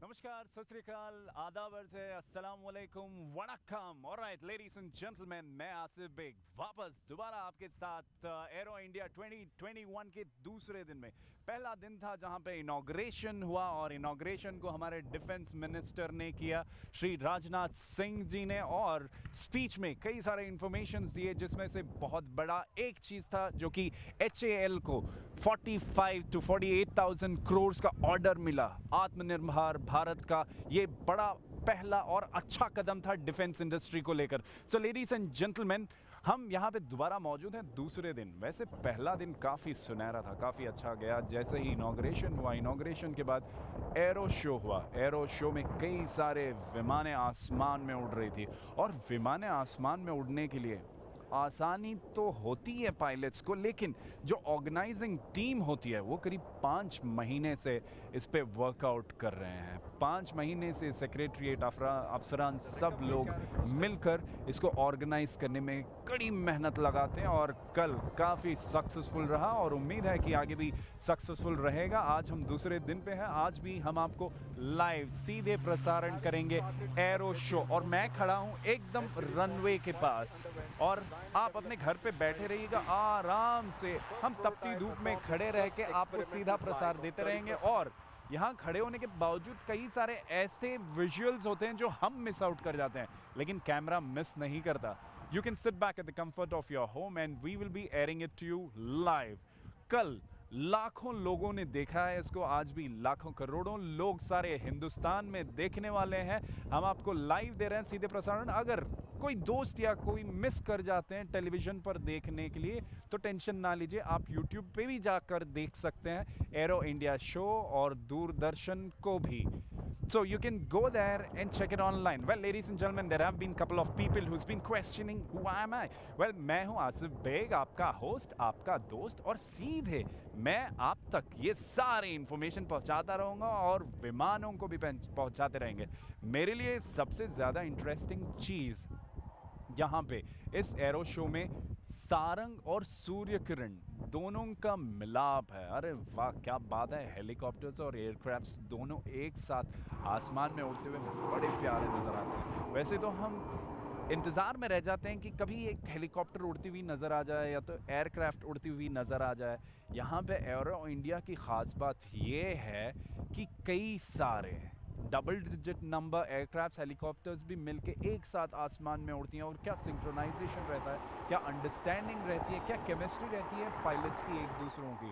नमस्कार, सत श्री अकाल, आदाब अर्ज़ है, अस्सलाम वालेकुम, वणक्कम। ऑलराइट लेडीज एंड जेंटलमैन, मैं आसिफ बेग वापस दोबारा आपके साथ एरो इंडिया 2021 के दूसरे दिन में। पहला दिन था जहां पे इनॉग्रेशन हुआ और इनॉग्रेशन को हमारे डिफेंस मिनिस्टर ने किया, श्री राजनाथ सिंह जी ने, और स्पीच में कई सारे इंफॉर्मेशंस दिए, जिसमें से बहुत बड़ा एक चीज़ था जो कि HAL को 45 to 48,000 करोड़ का ऑर्डर मिला। आत्मनिर्भर भारत का ये बड़ा पहला और अच्छा कदम था डिफेंस इंडस्ट्री को लेकर। सो लेडीज एंड जेंटलमैन, हम यहाँ पे दोबारा मौजूद हैं दूसरे दिन। वैसे पहला दिन काफ़ी सुनहरा था, काफ़ी अच्छा गया। जैसे ही इनॉग्रेशन हुआ, इनॉग्रेशन के बाद एरो शो हुआ। एरो शो में कई सारे विमानें आसमान में उड़ रही थी, और विमानें आसमान में उड़ने के लिए आसानी तो होती है पायलट्स को, लेकिन जो ऑर्गेनाइजिंग टीम होती है वो करीब 5 महीने से इस पे वर्कआउट कर रहे हैं। 5 महीने से सेक्रेटरीट अफसरान सब लोग मिलकर इसको ऑर्गेनाइज करने में कड़ी मेहनत लगाते हैं, और कल काफ़ी सक्सेसफुल रहा और उम्मीद है कि आगे भी सक्सेसफुल रहेगा। आज हम दूसरे दिन पे हैं, आज भी हम आपको लाइव सीधे प्रसारण करेंगे एरो शो, और मैं खड़ा हूँ एकदम रनवे के पास, और आप अपने घर पे बैठे रहिएगा आराम से। हम तपती धूप में खड़े रह के आपको सीधा प्रसार देते रहेंगे, और यहाँ खड़े होने के बावजूद कई सारे ऐसे विजुअल्स होते हैं जो हम मिस आउट कर जाते हैं, लेकिन कैमरा मिस नहीं करता। You can sit back at the comfort of your home and we will be airing it to you live. कल लाखों लोगों ने देखा है इसको, आज भी लाखों करोड़ों लोग सारे हिंदुस्तान में देखने वाले हैं। हम आपको लाइव दे रहे हैं सीधे प्रसारण। अगर कोई दोस्त या कोई मिस कर जाते हैं टेलीविज़न पर देखने के लिए, तो टेंशन ना लीजिए, आप यूट्यूब पे भी जाकर देख सकते हैं एरो इंडिया शो, और दूरदर्शन को भी। So you can go there and check it online. Well, ladies and gentlemen, there have been couple of people who's been questioning who am I? Well, मैं हूँ आसिफ बेग, आपका होस्ट, आपका दोस्त, और सीधे मैं आप तक ये सारे इंफॉर्मेशन पहुंचाता रहूँगा और विमानों को भी पहुंचाते रहेंगे। मेरे लिए सबसे ज़्यादा इंटरेस्टिंग चीज़ यहाँ पे इस एरो शो में सारंग और सूर्य किरण दोनों का मिलाप है। अरे वाह, क्या बात है! हेलीकॉप्टर्स और एयरक्राफ्ट्स दोनों एक साथ आसमान में उड़ते हुए बड़े प्यारे नज़र आते हैं। वैसे तो हम इंतज़ार में रह जाते हैं कि कभी एक हेलीकॉप्टर उड़ती हुई नज़र आ जाए या तो एयरक्राफ्ट उड़ती हुई नज़र आ जाए। यहाँ पे एरो इंडिया की ख़ास बात ये है कि कई सारे double digit number aircraft helicopters भी मिलके एक साथ आसमान में उड़ती हैं, और क्या सिंक्रोनाइजेशन रहता है, क्या अंडरस्टैंडिंग रहती है, क्या केमिस्ट्री रहती है पायलट्स की एक दूसरों की।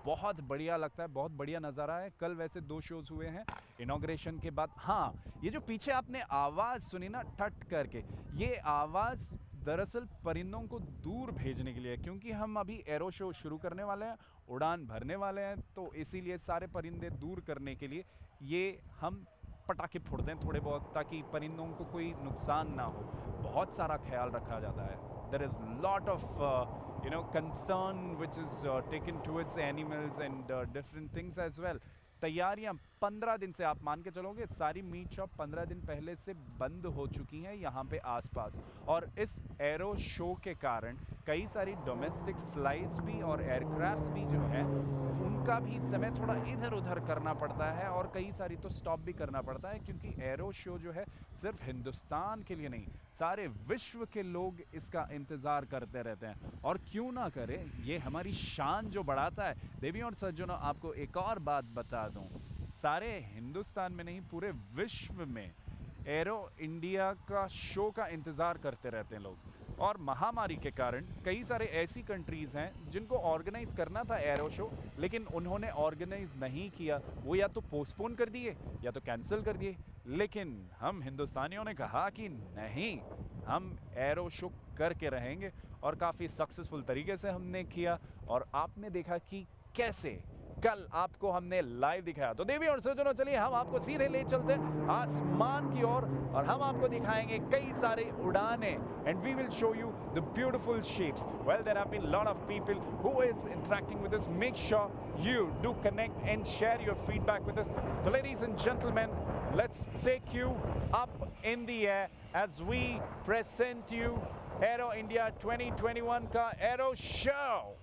बहुत बढ़िया लगता है, बहुत बढ़िया नज़ारा है। कल वैसे 2 शोज़ हुए हैं इनॉग्रेशन के बाद। हाँ, ये जो पीछे आपने आवाज़ सुनी ना ठट करके, ये आवाज़ दरअसल परिंदों को दूर भेजने के लिए, क्योंकि हम अभी एरो शो शुरू करने वाले हैं, उड़ान भरने वाले हैं, तो इसीलिए सारे परिंदे दूर करने के लिए ये हम पटाखे फोड़ते हैं थोड़े बहुत, ताकि परिंदों को कोई नुकसान ना हो। बहुत सारा ख्याल रखा जाता है। There is lot of concern which is taken towards animals and different things as well. तैयारियां 15 दिन से, आप मान के चलोगे, सारी मीट शॉप 15 दिन पहले से बंद हो चुकी हैं यहाँ पे आसपास। और इस एरो शो के कारण कई सारी डोमेस्टिक फ्लाइट्स भी और एयरक्राफ्ट्स भी जो हैं उनका भी समय थोड़ा इधर उधर करना पड़ता है, और कई सारी तो स्टॉप भी करना पड़ता है, क्योंकि एरो शो जो है सिर्फ हिंदुस्तान के लिए नहीं, सारे विश्व के लोग इसका इंतज़ार करते रहते हैं। और क्यों ना करें, ये हमारी शान जो बढ़ाता है। देवियों और सज्जनों, आपको एक और बात बता दूं, सारे हिंदुस्तान में नहीं, पूरे विश्व में एरो इंडिया का शो का इंतज़ार करते रहते हैं लोग। और महामारी के कारण कई सारे ऐसी कंट्रीज़ हैं जिनको ऑर्गेनाइज करना था एरो शो, लेकिन उन्होंने ऑर्गेनाइज नहीं किया। वो या तो पोस्टपोन कर दिए या तो कैंसिल कर दिए। लेकिन हम हिंदुस्तानियों ने कहा कि नहीं, हम एरो शो करके रहेंगे, और काफ़ी सक्सेसफुल तरीके से हमने किया, और आपने देखा कि कैसे कल आपको हमने लाइव दिखाया। तो देवी और सज्जनों, चलिए हम आपको सीधे ले चलते हैं आसमान की ओर, और हम आपको दिखाएंगे कई सारे उड़ाने, and we will show you the beautiful shapes. Well, there have been lot of people who is interacting with us. Make sure you do connect and share your feedback with us. तो ladies and gentlemen, let's take you up in the air as we present you Aero India 2021 का Aero show.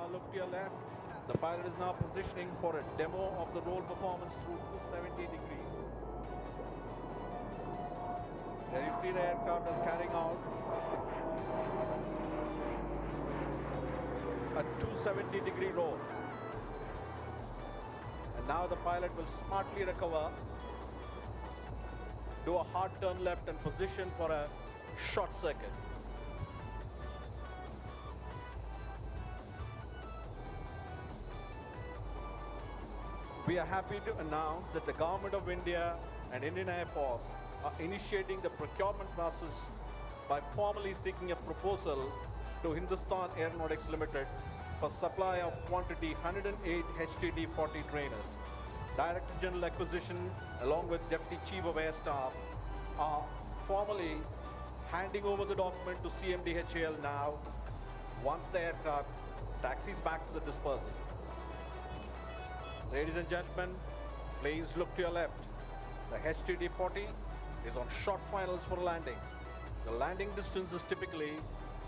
Now look to your left. The pilot is now positioning for a demo of the roll performance through 270 degrees. There you see the aircraft is carrying out a 270 degree roll. And now the pilot will smartly recover, do a hard turn left and position for a short circuit. We are happy to announce that the Government of India and Indian Air Force are initiating the procurement process by formally seeking a proposal to Hindustan Aeronautics Limited for supply of quantity 108 HTD-40 trainers. Director General Acquisition along with Deputy Chief of Air Staff are formally handing over the document to CMDHAL now once the aircraft taxis back to the dispersal. Ladies and gentlemen, please look to your left. The HTD-40 is on short finals for landing. The landing distance is typically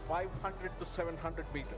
500 to 700 meters.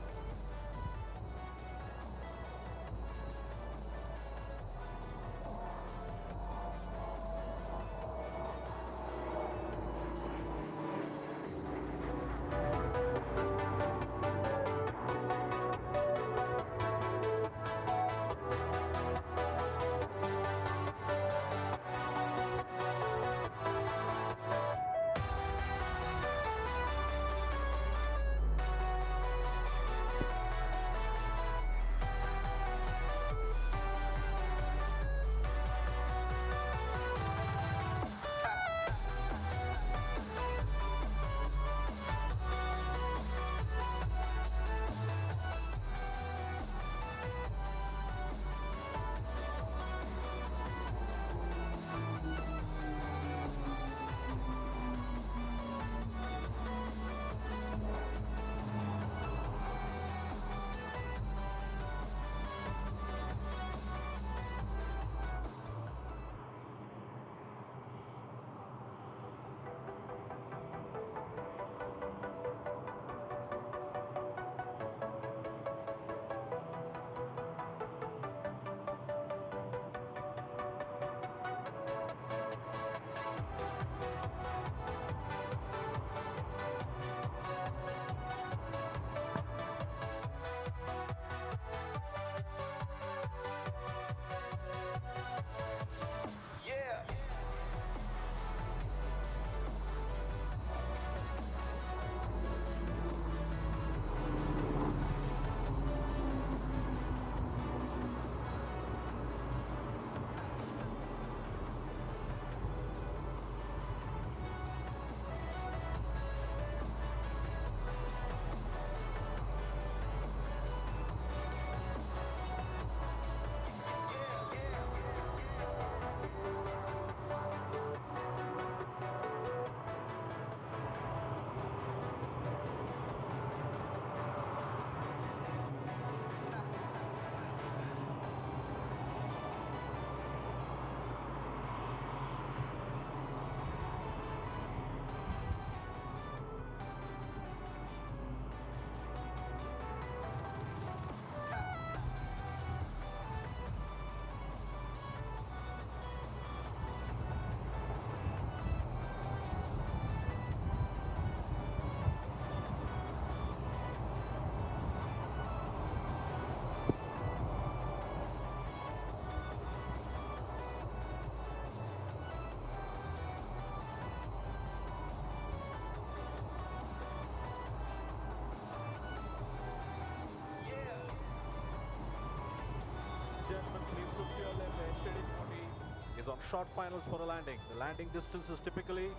Is on short finals for a landing. The landing distance is typically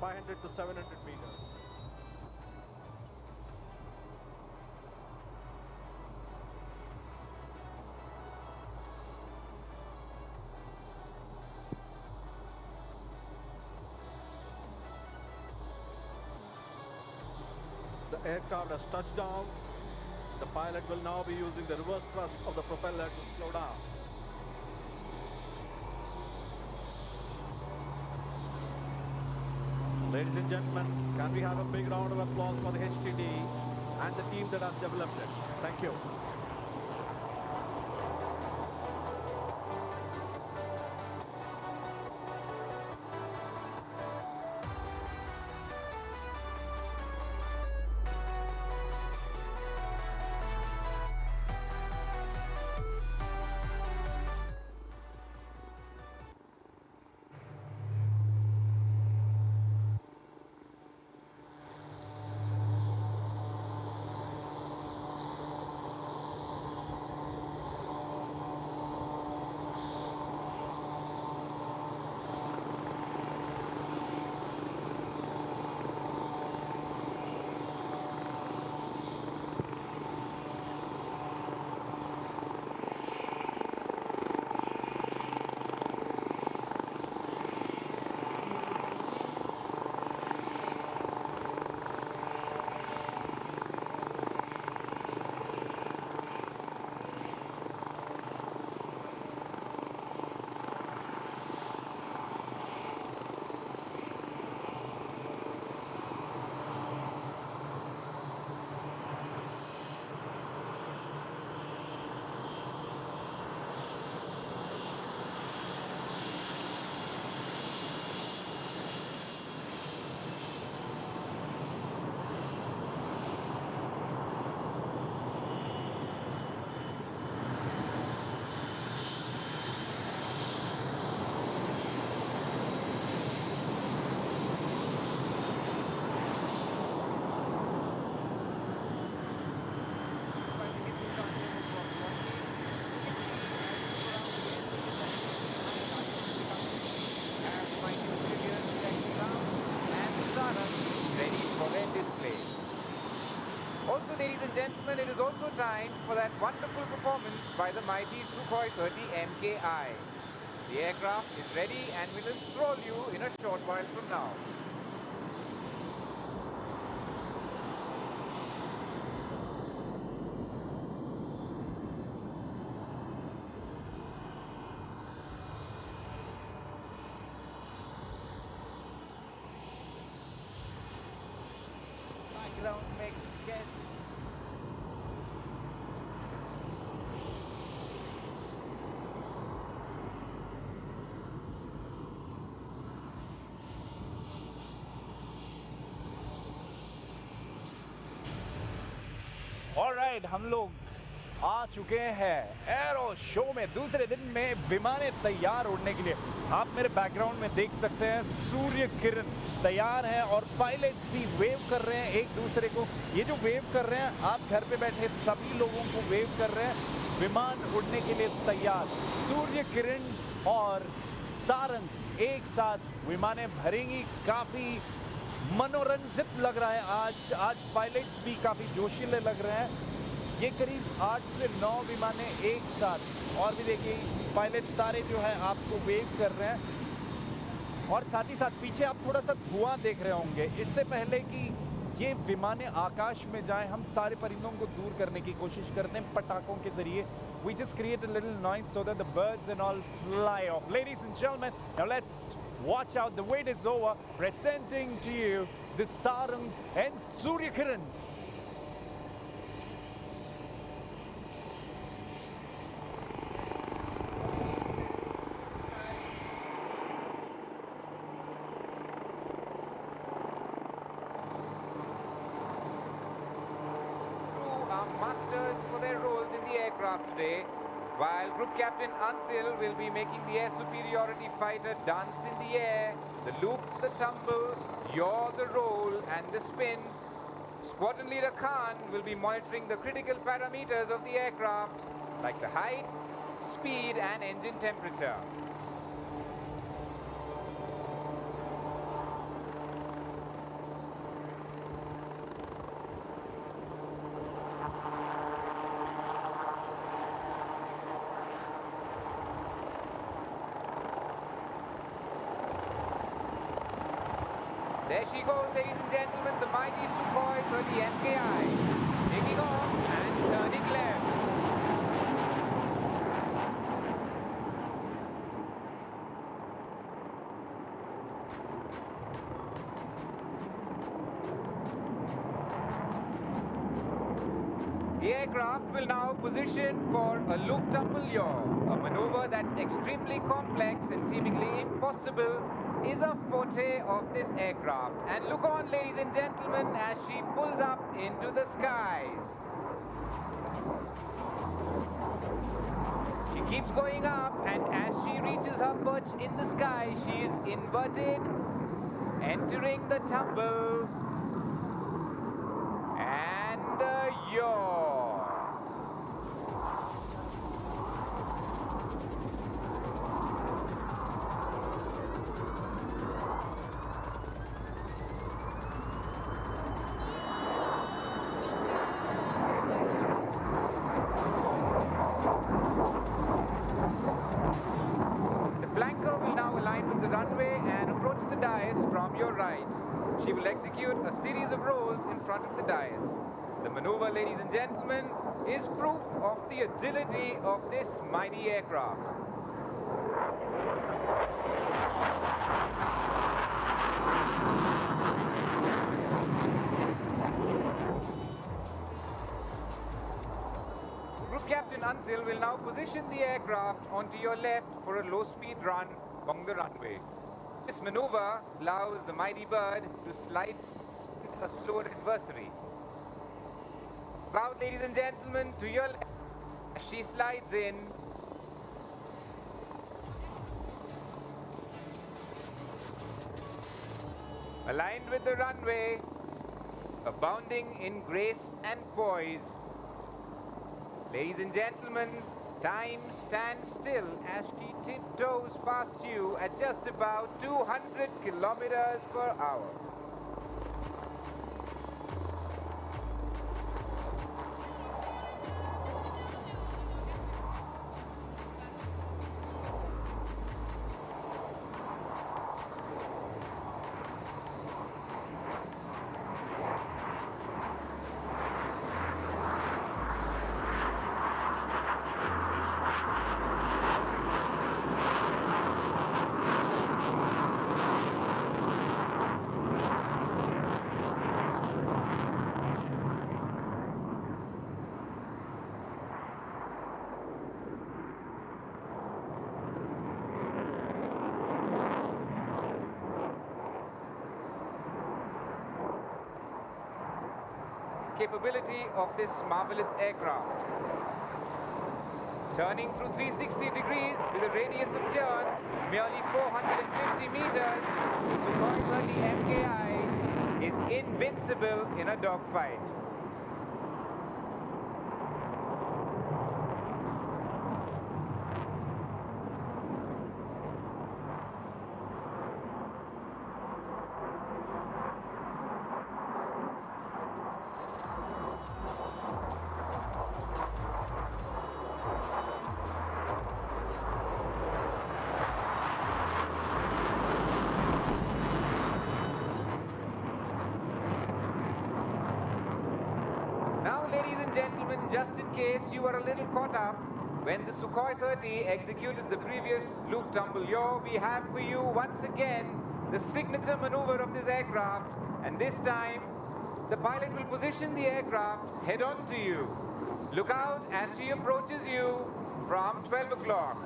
500 to 700 meters. The aircraft has touched down. The pilot will now be using the reverse thrust of the propeller to slow down. Ladies and gentlemen, can we have a big round of applause for the HTD and the team that has developed it? Thank you. Anand ready for their display. Also, ladies and gentlemen, it is also time for that wonderful performance by the mighty Sukhoi-30 MKI. The aircraft is ready and will enthrall you in a short while from now. Background make guess. Alright, हम लोग आ चुके हैं arrow show में दूसरे दिन में विमानें तैयार उड़ने के लिए। आप मेरे बैकग्राउंड में देख सकते हैं सूर्य किरण तैयार है और पायलट्स भी वेव कर रहे हैं एक दूसरे को। ये जो वेव कर रहे हैं, आप घर पे बैठे सभी लोगों को वेव कर रहे हैं। विमान उड़ने के लिए तैयार। सूर्य किरण और सारंग एक साथ विमानें भरेंगी। काफी मनोरंजित लग रहा है आज पायलट्स भी काफी जोशीले लग रहे हैं। ये करीब 8 से 9 विमानें एक साथ, और भी देखिए पायलट सारे जो है आपको वेव कर रहे हैं। और साथ ही साथ पीछे आप थोड़ा सा धुआं देख रहे होंगे। इससे पहले कि ये विमानें आकाश में जाएं, हम सारे परिंदों को दूर करने की कोशिश करते हैं पटाखों के जरिए। We just create a little noise so that the birds and all fly off. Ladies and gentlemen, now let's watch out. The wait is over. Presenting to you the Sarangs and Surya Kirans. Masters for their roles in the aircraft today, while Group Captain Antil will be making the air superiority fighter dance in the air, the loop, the tumble, yaw, the roll and the spin. Squadron Leader Khan will be monitoring the critical parameters of the aircraft like the height, speed and engine temperature. There she goes, ladies and gentlemen, the mighty Sukhoi-30 MKI, taking off and turning left. The aircraft will now position for a loop-tumble-yaw, a maneuver that's extremely complex and seemingly impossible is a forte of this aircraft. And look on, ladies and gentlemen, as she pulls up into the skies. She keeps going up, and as she reaches her perch in the sky, she is inverted, entering the tumble and the yaw. The runway and approach the dais from your right. She will execute a series of rolls in front of the dais. The maneuver, ladies and gentlemen, is proof of the agility of this mighty aircraft. Group Captain Antil will now position the aircraft onto your left for a low-speed run along the runway. This maneuver allows the mighty bird to slide a slower adversary. Proud, ladies and gentlemen, to your left as she slides in. Aligned with the runway, abounding in grace and poise. Ladies and gentlemen, time stands still as she tiptoes past you at just about 200 kilometers per hour. capability of this marvelous aircraft. Turning through 360 degrees with a radius of turn merely 450 meters, the Sukhoi-30 MKI is invincible in a dogfight. Now, ladies and gentlemen, just in case you were a little caught up, when the Sukhoi-30 executed the previous loop tumble yaw, we have for you once again the signature maneuver of this aircraft, and this time the pilot will position the aircraft head on to you. Look out as she approaches you from 12 o'clock.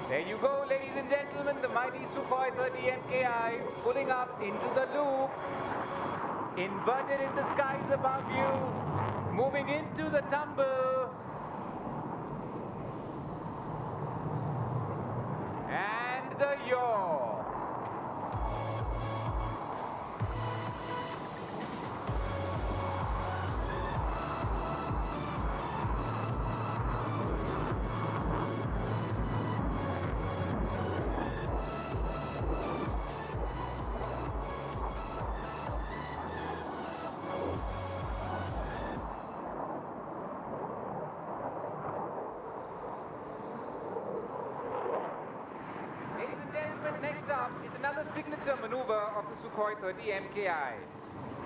There you go, ladies and gentlemen, the mighty Sukhoi-30 MKI pulling up into the loop, inverted in the skies above you, moving into the tumble, and the yaw. Next up is another signature maneuver of the Sukhoi-30 MKI.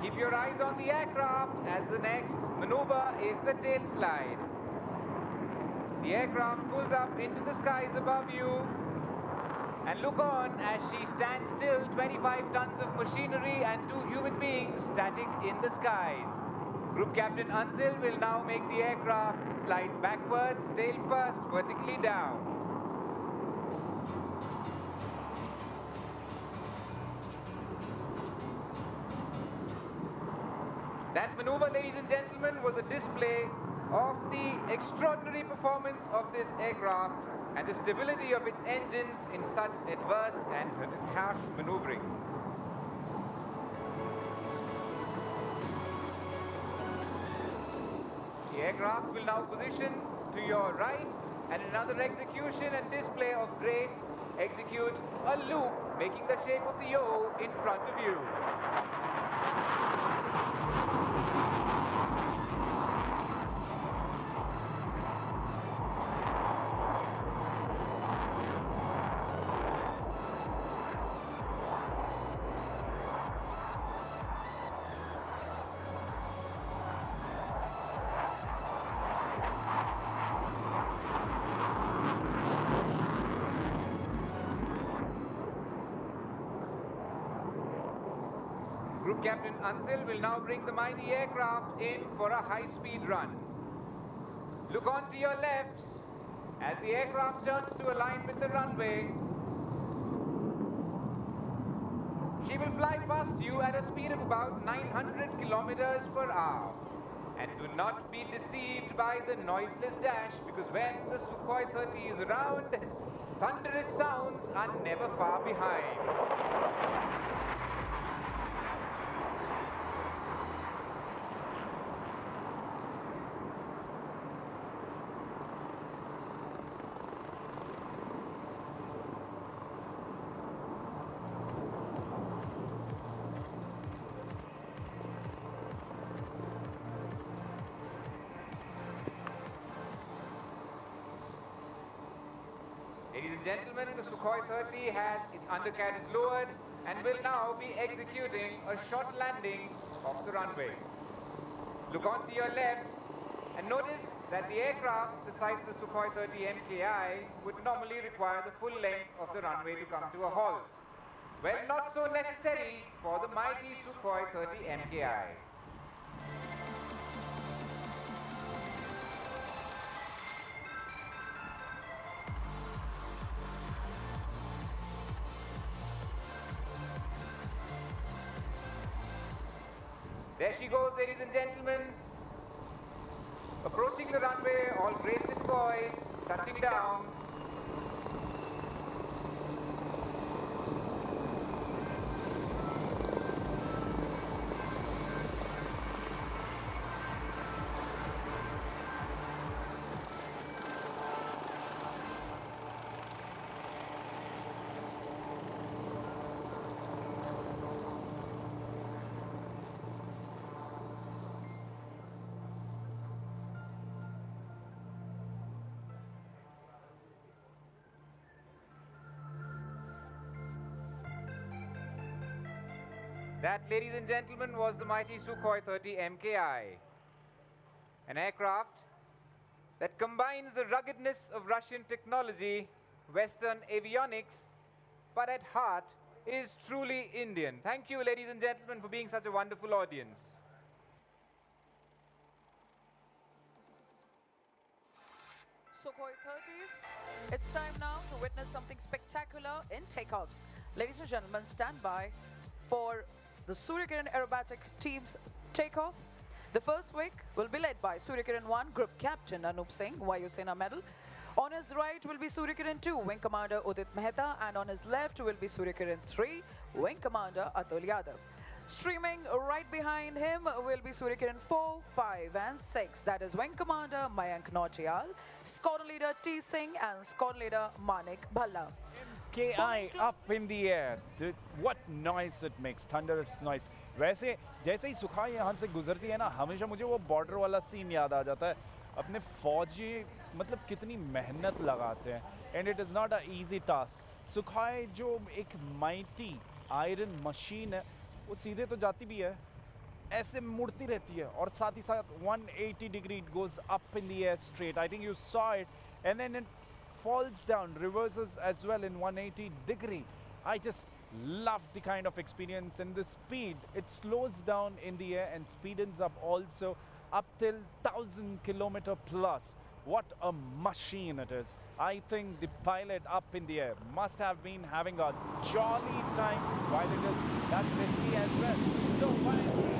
Keep your eyes on the aircraft as the next maneuver is the tail slide. The aircraft pulls up into the skies above you, and look on as she stands still, 25 tons of machinery and 2 human beings static in the skies. Group Captain Antil will now make the aircraft slide backwards, tail first, vertically down. That maneuver, ladies and gentlemen, was a display of the extraordinary performance of this aircraft and the stability of its engines in such adverse and harsh maneuvering. The aircraft will now position to your right, and another execution and display of grace execute a loop, making the shape of the O in front of you. Group Captain Antil will now bring the mighty aircraft in for a high-speed run. Look on to your left as the aircraft turns to align with the runway. She will fly past you at a speed of about 900 kilometers per hour. And do not be deceived by the noiseless dash, because when the Sukhoi-30 is around, thunderous sounds are never far behind. Ladies and gentlemen, the Sukhoi-30 has its undercarriage lowered and will now be executing a short landing off the runway. Look on to your left and notice that the aircraft the size of the Sukhoi-30 MKI would normally require the full length of the runway to come to a halt. Well, not so necessary for the mighty Sukhoi-30 MKI. There she goes, ladies and gentlemen. Approaching the runway, all grace and poise, touching down. That, ladies and gentlemen, was the mighty Sukhoi-30 MKI. An aircraft that combines the ruggedness of Russian technology, Western avionics, but at heart is truly Indian. Thank you, ladies and gentlemen, for being such a wonderful audience. Sukhoi 30s, it's time now to witness something spectacular in takeoffs. Ladies and gentlemen, stand by for the Sukhoi-30 Aerobatic team's takeoff. The first wing will be led by Sukhoi-30 1 Group Captain Anup Singh, Vayu Sena Medal. On his right will be Sukhoi-30 2 Wing Commander Udit Mehta, and on his left will be Sukhoi-30 3 Wing Commander Atul Yadav. Streaming right behind him will be Sukhoi-30 4, 5 and 6. That is Wing Commander Mayank Nautiyal, Squadron Leader T. Singh and Squadron Leader Manik Bhalla. MKI up in the air. What noise it makes, thunderous noise. वैसे जैसे ही सुखाई यहाँ से गुजरती है ना, हमेशा मुझे वो बॉर्डर वाला सीन याद आ जाता है. अपने फौजी मतलब कितनी मेहनत लगाते हैं. And it is not a easy task. Sukhoi जो एक माइटी आयरन मशीन है, वो सीधे तो जाती भी है, ऐसे मुड़ती रहती है, और साथ ही साथ 180 degree it goes up in the air straight. I think you saw it. And then it falls down, reverses as well in 180 degree. I just love the kind of experience and the speed. It slows down in the air and speeds up also up till 1000 kilometer plus. What a machine it is. I think the pilot up in the air must have been having a jolly time while it is that risky as well. So while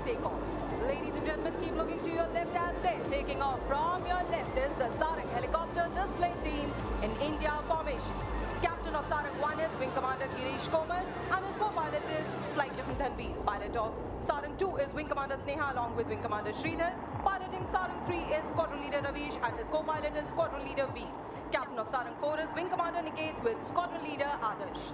takeoff. Ladies and gentlemen, keep looking to your left as they taking off. From your left is the Sarang helicopter display team in India formation. Captain of Sarang 1 is Wing Commander Girish Komar and his co-pilot is Flight Lieutenant Tanveer. Pilot of Sarang 2 is Wing Commander Sneha along with Wing Commander Sridhar. Piloting Sarang 3 is Squadron Leader Ravish and his co-pilot is Squadron Leader Veer. Captain of Sarang 4 is Wing Commander Niket with Squadron Leader Adarsh.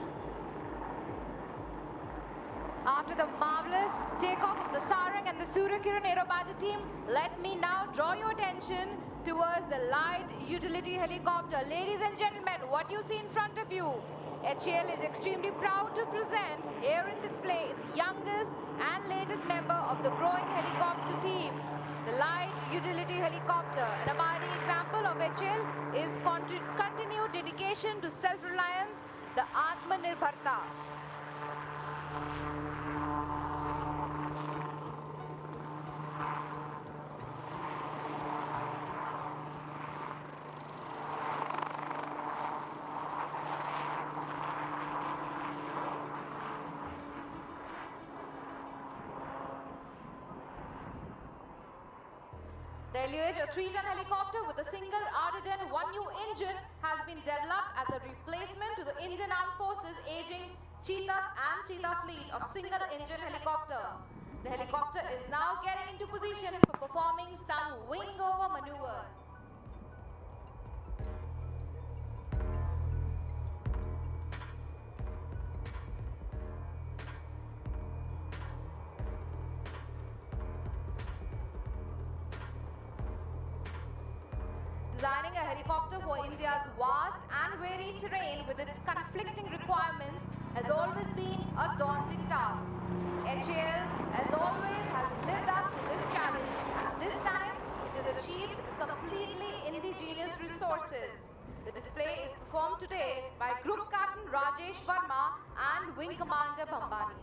After the marvelous takeoff of the Sarang and the Sukhoi-30 Aerobatic team, let me now draw your attention towards the light utility helicopter. Ladies and gentlemen, what you see in front of you, HAL is extremely proud to present here in display its youngest and latest member of the growing helicopter team. The light utility helicopter, an abiding example of HAL, is continued dedication to self-reliance, the Atmanirbharta. The LUH, a 3-ton helicopter with a single Arden 1U engine, has been developed as a replacement to the Indian Armed Forces aging Cheetah and Cheetah fleet of single-engine helicopter. The helicopter is now getting into position for performing some wing-over maneuvers. Designing a helicopter for India's vast and varied terrain with its conflicting requirements has always been a daunting task. HAL, as always, has lived up to this challenge, and this time it is achieved with completely indigenous resources. The display is performed today by Group Captain Rajesh Verma and Wing Commander Bhambani.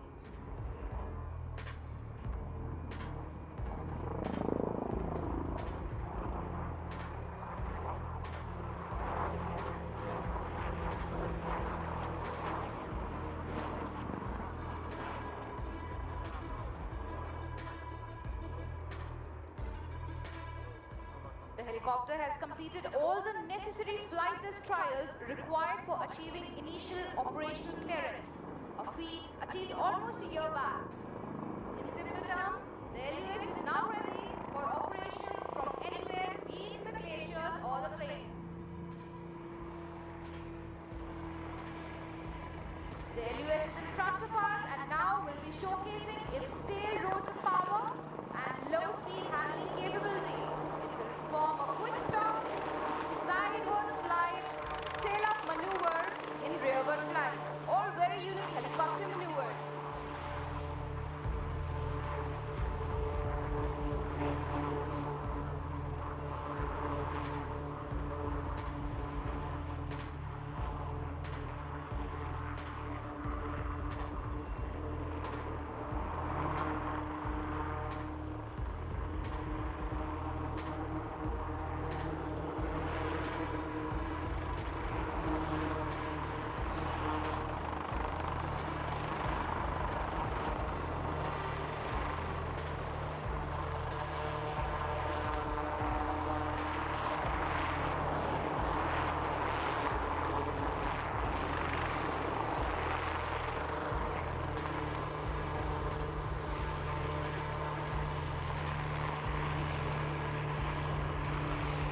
The helicopter has completed all the necessary flight test trials required for achieving initial operational clearance, a feat achieved almost a year back. In simple terms, the LUH is now ready for operation from anywhere, be it in the glaciers or the plains. The LUH is in front of us and now will be showcasing its tail rotor power and low-speed handling capability. It will perform a quick stop, sideward flight, tail-up maneuver in rearward flight. All very unique helicopter maneuvers.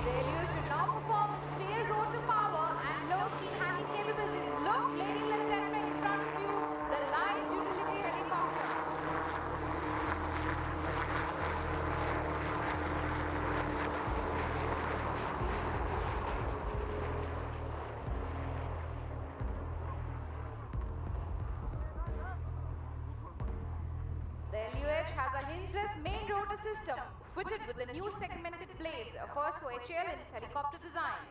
The LUH will now perform its tail rotor power and low-speed handling capabilities. Look, ladies and gentlemen, in front of you, the light utility helicopter. The LUH has a hingeless main rotor system fitted with the new segmented blades, a first for HAL in its helicopter design.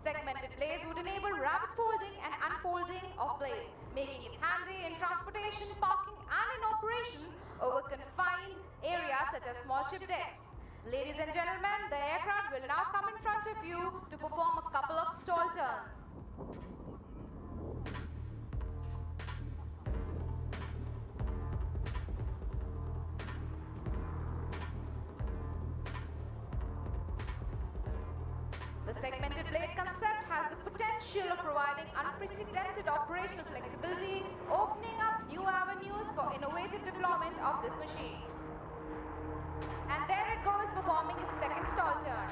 Segmented blades would enable rapid folding and unfolding of blades, making it handy in transportation, parking and in operations over confined areas such as small ship decks. Ladies and gentlemen, the aircraft will now come in front of you to perform a couple of stall turns. The segmented blade concept has the potential of providing unprecedented operational flexibility, opening up new avenues for innovative deployment of this machine. And there it goes, performing its second stall turn.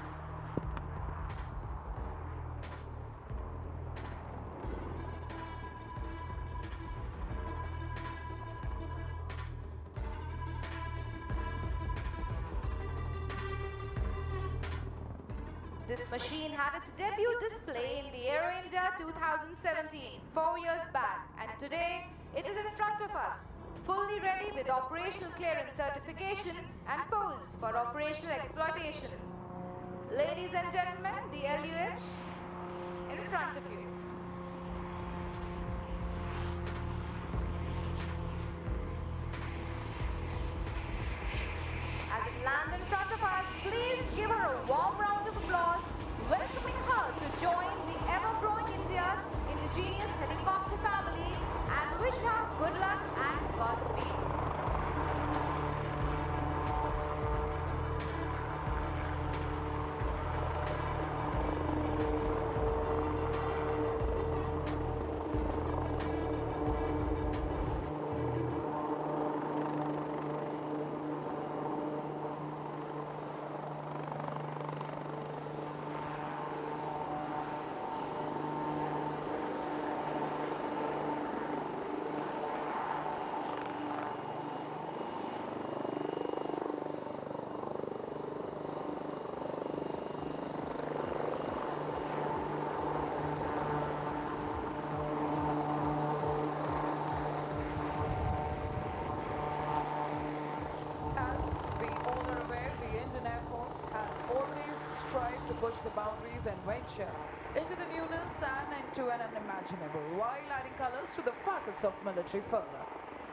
This machine had its debut display in the Aero India 2017, 4 years back, and today it is in front of us, fully ready with operational clearance certification and posed for operational exploitation. Ladies and gentlemen, the LUH in front of you. As it lands in front of us, please give her a warm round of applause, welcoming her to join the ever-growing India's indigenous helicopter family, and wish her good luck and Godspeed. strive to push the boundaries and venture into the newness and into an unimaginable, while adding colors to the facets of military fervor.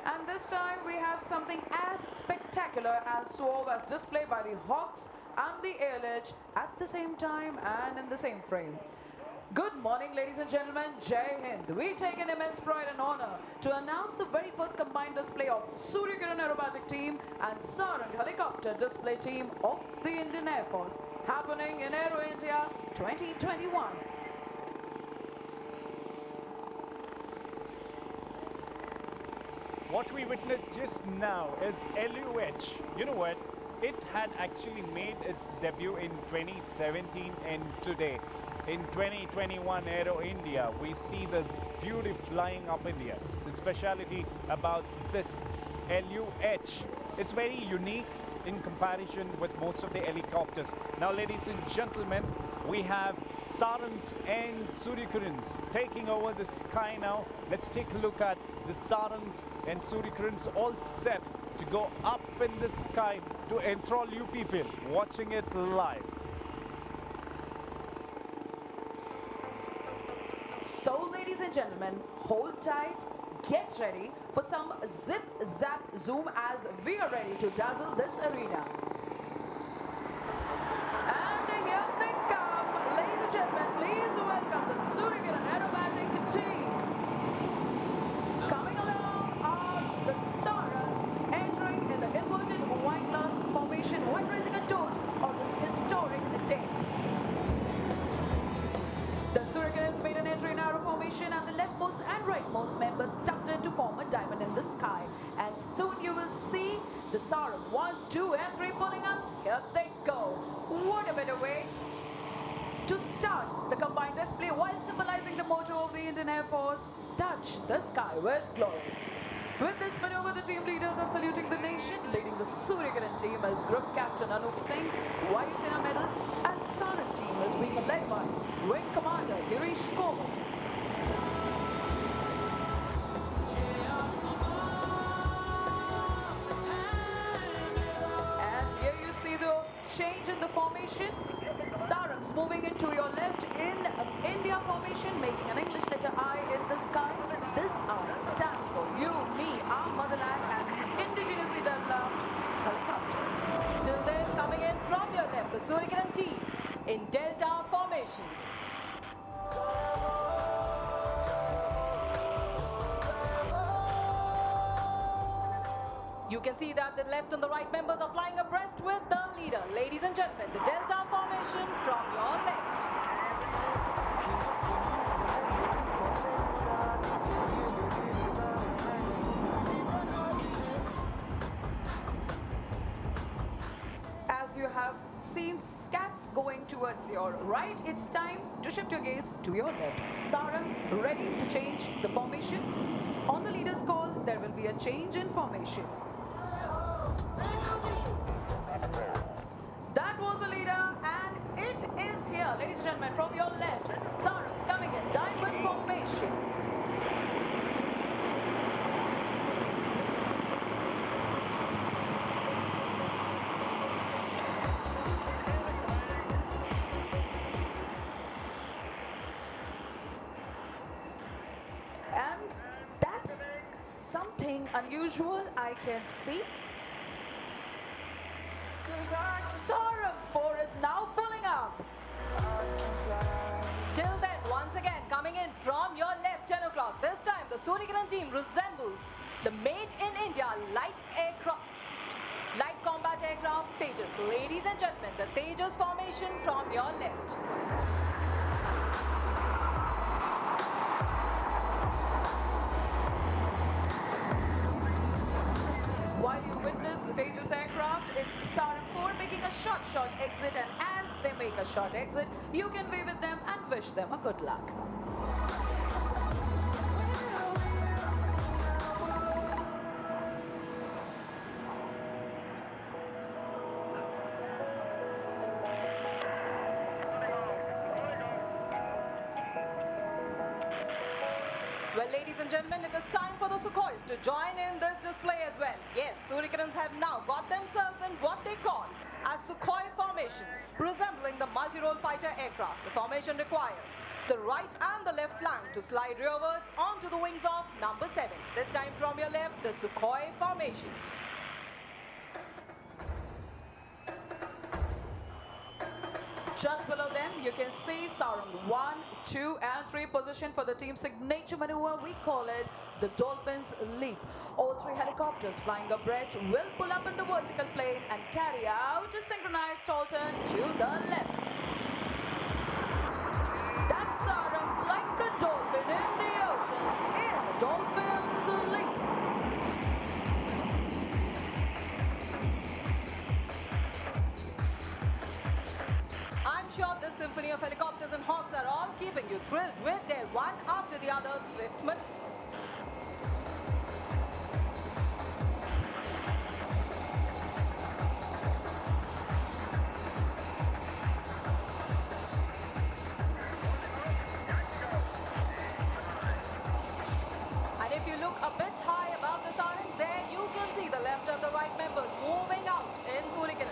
And this time we have something as spectacular and suave as displayed by the Hawks and the Airledge at the same time and in the same frame. Good morning, ladies and gentlemen. Jai Hind. We take an immense pride and honor to announce the very first combined display of Sukhoi-30 Aerobatic team and Sarang helicopter display team of the Indian Air Force happening in Aero India 2021. What we witnessed just now is LUH. You know what? It had actually made its debut in 2017, and today, in 2021 Aero India, we see this beauty flying up in the air. The speciality about this LUH, it's very unique in comparison with most of the helicopters. Now, ladies and gentlemen, we have Sarangs and Sukhoi-30s taking over the sky now. Let's take a look at the Sarangs and Sukhoi-30s all set to go up in the sky to enthrall you people watching it live. So, ladies and gentlemen, hold tight, get ready for some zip, zap, zoom as we are ready to dazzle this arena. And here they come. Ladies and gentlemen, please welcome the Sukhoi-30 Aerobatic team. Coming along are the Sarangs entering in the inverted wine glass formation while raising a toast on this historic day. The Sukhoi-30s made an entry in Aero formation and the leftmost and rightmost members tucked in to form a diamond in the sky. And soon you will see the Sarang 1, 2 and 3 pulling up. Here they go. What a better way to start the combined display while symbolizing the motto of the Indian Air Force, touch the sky with glory. With this maneuver, the team leaders are saluting the nation. Leading the Sukhoi-30 team is Group Captain Anup Singh, Vayu Sena Medal, and Sarang team is being led by Wing Commander Girish Komal. And here you see the change in the formation. Sarangs moving into your left in India formation, making an English letter I in the sky. This I stands for you, me, our motherland, and these indigenously developed helicopters. Till then, coming in from your left, the Sukhoi-30 team in Delta formation. You can see that the left and the right members are flying abreast with the leader. Ladies and gentlemen, the Delta formation from your left. As you have seen scats going towards your right, it's time to shift your gaze to your left. Sarangs ready to change the formation. On the leader's call, there will be a change in formation. That was the leader, and it is here, ladies and gentlemen, from your left. Sarangs coming in, diamond formation. And that's something unusual I can see. Sarang 4 is now pulling up. Till then, once again, coming in from your left, 10 o'clock. This time, the Sukhoi-30 team resembles the made in India light combat aircraft Tejas. Ladies and gentlemen, the Tejas formation from your left. While you witness the Tejas aircraft, it's Sarang 4 making a short exit, and as they make a short exit, you can wave at them and wish them a good luck. Well, ladies and gentlemen, it is time for the Sukhois to join in this display as well. Yes, Sukhoi-30s have now got themselves in what they call a Sukhoi formation, resembling flying the multi-role fighter aircraft. The formation requires the right and the left flank to slide rearwards onto the wings of number 7. This time from your left, the Sukhoi formation. Just below them, you can see Sarang 1, 2 and 3 position for the team's signature maneuver. We call it the Dolphin's Leap. All 3 helicopters flying abreast will pull up in the vertical plane and carry out a synchronized tall turn to the left. That's Sarang's like a dolphin in the ocean in the Dolphin's Leap. I'm sure this symphony of helicopters and hawks are all keeping you thrilled with their one after the other swift maneuvers. And if you look a bit high above the Sarang, there you can see the left and the right members moving out in Sukhoi-30.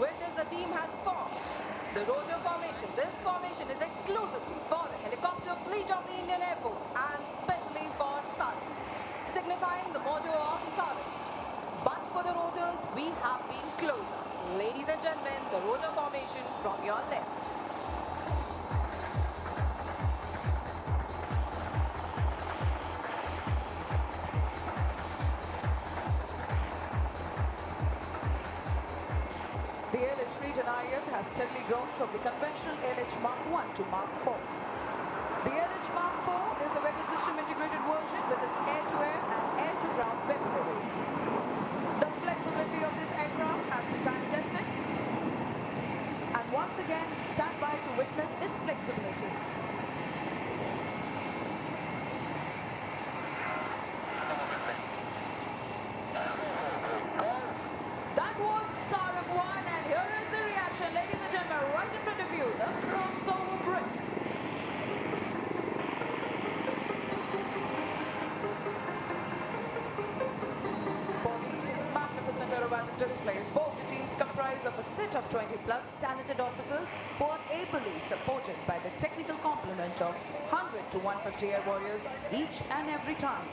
With this, the team has formed the rotor formation. This formation is exclusively for the helicopter fleet of the Indian Air Force and specially for Sarangs, signifying the motto of the Sarangs. But for the rotors, we have been closer. Ladies and gentlemen, the rotor formation from your left. The LH region IF has steadily grown from the conventional LH Mark 1 to Mark 4. The LH Mark 4 is a weapon system integrated version with its air-to-air and air-to-ground weaponry. The flexibility of this aircraft has been time-tested, and once again, stand by to witness its flexibility. That was Sarang 1, and here is the reaction, ladies and gentlemen, right in front of you, the crossover brick. For these magnificent aerobatic displays, both the teams comprise of a set of 20+ talented officers who are ably supported by the technical complement of 100 to 150 air warriors each and every time.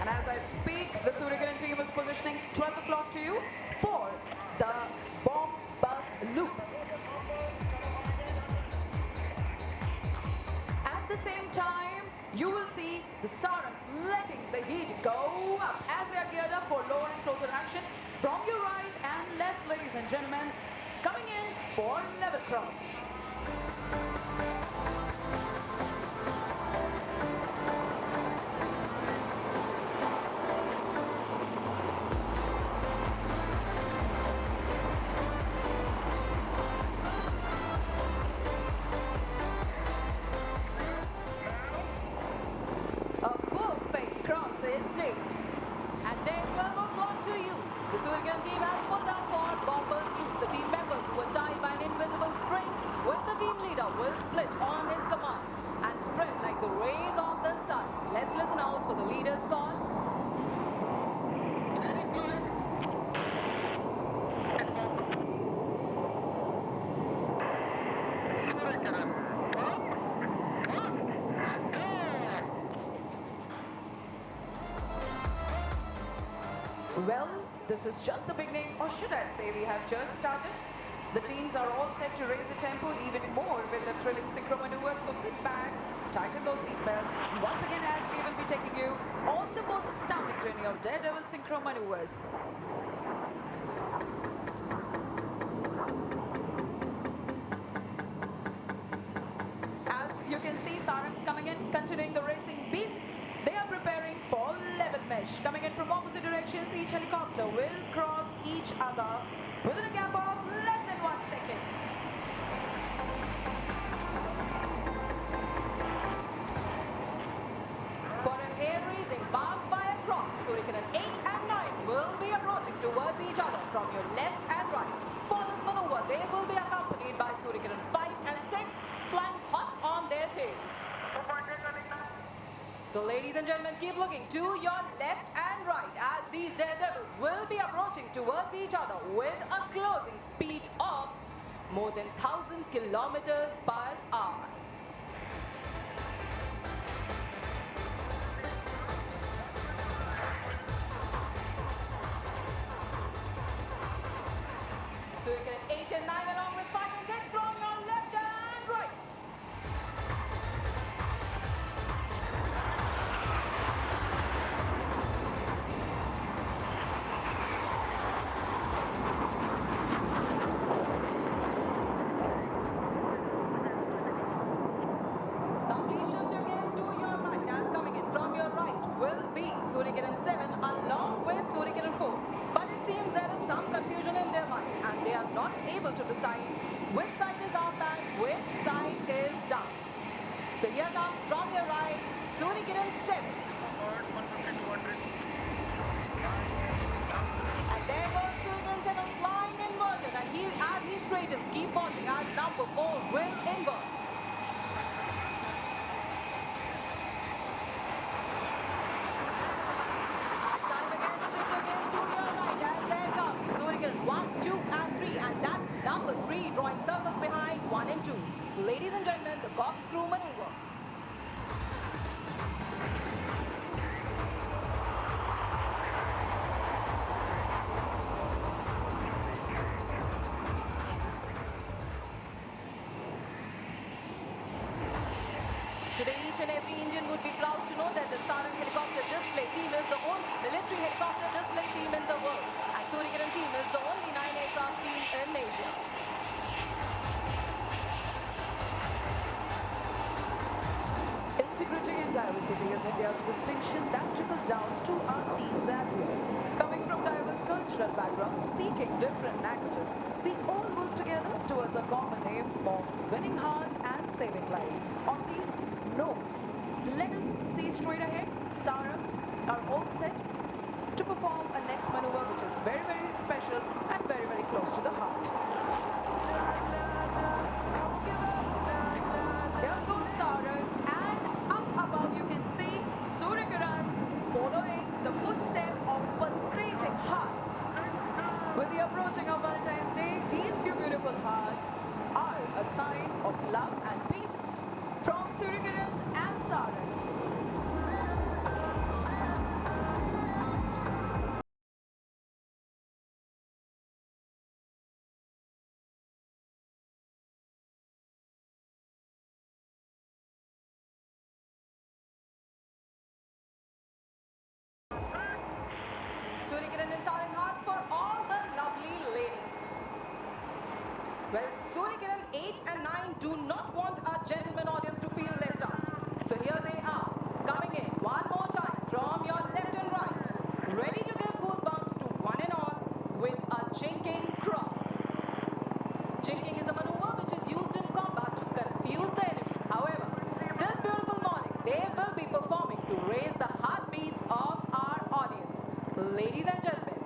And as I speak, the Sukhoi-30 team is positioning 12 o'clock to you for the bomb bust loop. At the same time, you will see the Sarangs letting the heat go up as they are geared up for lower and closer action from your right and left, ladies and gentlemen, coming in for level cross. A perfect cross indeed. And then 12 o'clock to you. The Sukhoi-30 team has pulled up for Bombers Loop. The team members who were tied by an invisible string with the team leader will split on his command and spread like the rays of the sun. Let's listen out for the leader's call. Well, this is just the beginning, or should I say we have just started. The teams are all set to raise the tempo even more with the thrilling synchro maneuvers, so sit back, tighten those seatbelts, and once again as we will be taking you on the most astounding journey of daredevil synchro maneuvers. As you can see, Sarangs coming in, continuing the racing beats. They are preparing for level mesh. Coming in from opposite directions, each helicopter will cross each other within a gap of less than 1 second. For a hair-raising barbed wire cross, Sukhoi-30 8 and 9 will be approaching towards each other from your left and right. For this maneuver, they will be accompanied by Sukhoi-30 5 and 6 flying hot on their tails. So ladies and gentlemen, keep looking to your left and right as these daredevils will be approaching towards each other with a closing speed of more than 1,000 kilometers per hour. Sukhoi-30 8 and 9 along with 5 and 6 from your left and right. Now please shift your gaze to your right as coming in from your right will be Sukhoi-30 7 along with Sukhoi-30 4. But it seems there is some confusion in their mind and they are not able to decide which side is up and which side is down. So here comes from your right, Sukhoi-30 7. And there goes Sukhoi-30 7 flying inverted and as he straightens, keep watching as number 4 will invert. Time again to shift your gaze to your right as there comes Sukhoi-30 1, 2 and 3 and that's number 3 drawing circles behind 1 and 2. Ladies and gentlemen, the corkscrew maneuver. Today, each and every Indian would be proud to know that the Sarang helicopter display team is the only military helicopter display team in the world. And Sukhoi-30 team is the only 9-aircraft team in Asia. Integrity and diversity is India's distinction that trickles down to our teams as well. Coming from diverse cultural backgrounds, speaking different languages, we all work together towards a common aim of winning hearts and saving lives. On these notes, let us see straight ahead. Sarangs are all set to perform a next maneuver which is very, very special and very, very close to the heart. Here goes Sarang, and up above you can see Sukhoi-30 following the footstep of pulsating hearts. With the approaching of Valentine's Day, these two beautiful hearts are a sign of love and peace from Sukhoi-30 and Sarangs. Sukhoi-30 and Sarang hearts for all the lovely ladies. Well, Sukhoi-30 8 and 9 do not want our gentleman audience to feel left out. So here they are, coming in one more time from your left and right, ready to give goosebumps to one and all with a jinking cross. Jinking is a maneuver which is used in combat to confuse the enemy. However, this beautiful morning, they will be performing to raise the heartbeats of our audience. Ladies and gentlemen,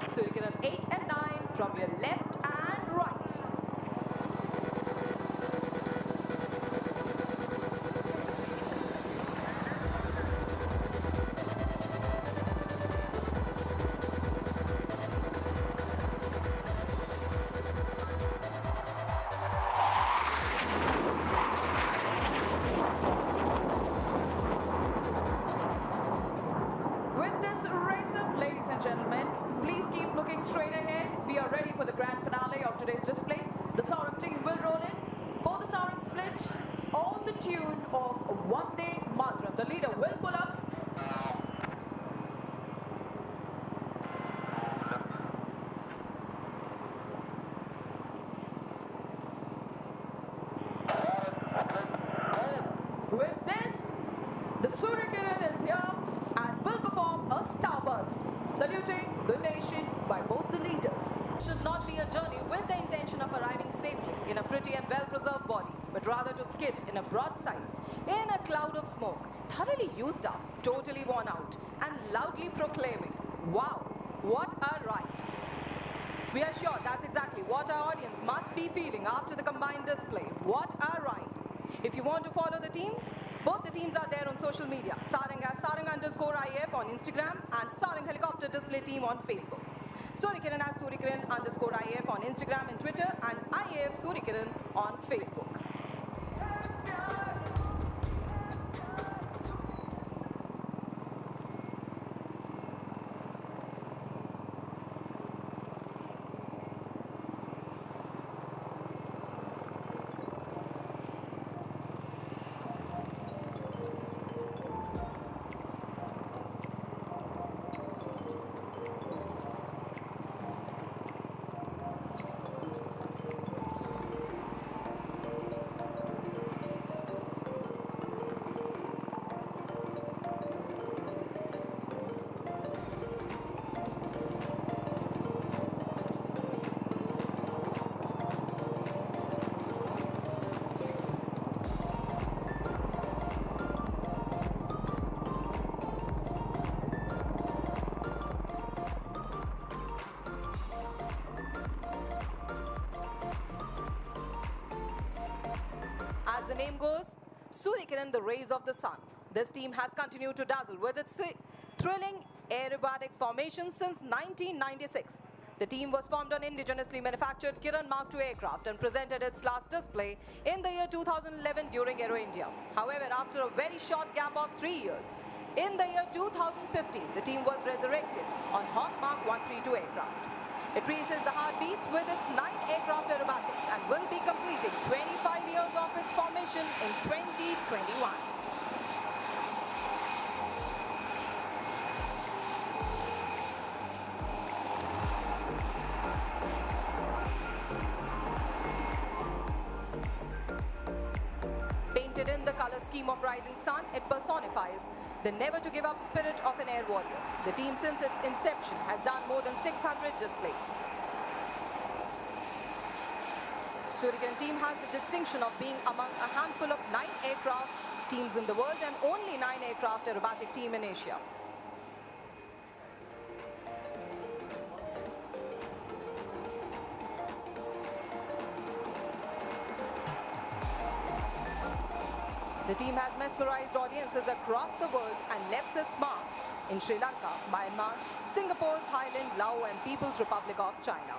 Sukhoi-30 8 and 9 from your left and right. With this race up, ladies and gentlemen, please keep looking straight ahead. We are ready for the grand finale of today's display. The Sarang team will roll in for the Sarang split on the tune of Vande Mataram. The leader will pull up. With this, the Sukhoi-30 is here and will perform a starburst, saluting the nation by both the leaders. Should not be a journey with the intention of arriving safely in a pretty and well-preserved body, but rather to skid in a broadside, in a cloud of smoke, thoroughly used up, totally worn out, and loudly proclaiming, "Wow, what a ride!" We are sure that's exactly what our audience must be feeling after the combined display. What a ride! If you want to follow the teams, both the teams are there on social media. Sarang as Sarang_IF on Instagram and Sarang Helicopter Display Team on Facebook. Sukhoi-30 as Sukhoi-30_IF on Instagram and Twitter, and I IAF Surikiran on Facebook. As the name goes, Surikiran, the rays of the sun. This team has continued to dazzle with its thrilling aerobatic formation since 1996. The team was formed on indigenously manufactured Kiran Mark II aircraft and presented its last display in the year 2011 during Aero India. However, after a very short gap of 3 years, in the year 2015, the team was resurrected on Hawk Mark 132 aircraft. It races the heartbeats with its 9 aircraft aerobatics and will be completing 25 years of its formation in 2021. Painted in the color scheme of rising sun, it personifies the never-to-give-up spirit of an air warrior. The team, since its inception, has done more than 600 displays. Surikiran team has the distinction of being among a handful of 9 aircraft teams in the world and only 9 aircraft aerobatic team in Asia. The team has mesmerized audiences across the world and left its mark in Sri Lanka, Myanmar, Singapore, Thailand, Laos and People's Republic of China.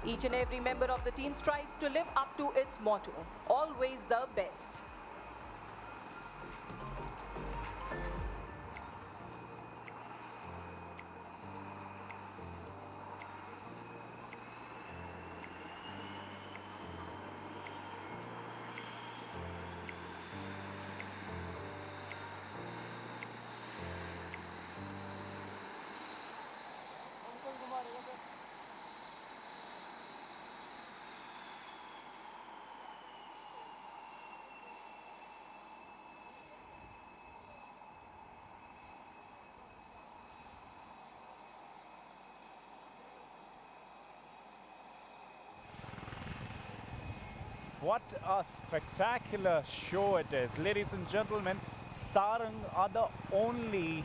Each and every member of the team strives to live up to its motto, always the best. What a spectacular show it is. Ladies and gentlemen, Sarang are the only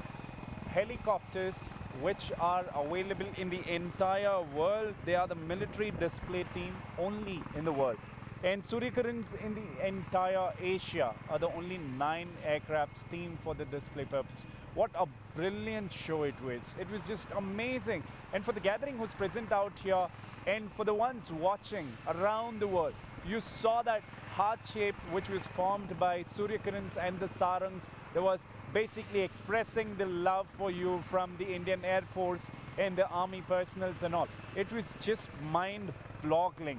helicopters which are available in the entire world. They are the military display team only in the world. And Surikiran's in the entire Asia are the only 9 aircrafts team for the display purpose. What a brilliant show it was. It was just amazing. And for the gathering who's present out here and for the ones watching around the world, you saw that heart shape which was formed by Surikiran's and the Sarangs. There was basically expressing the love for you from the Indian Air Force and the army personals and all. It was just mind-boggling.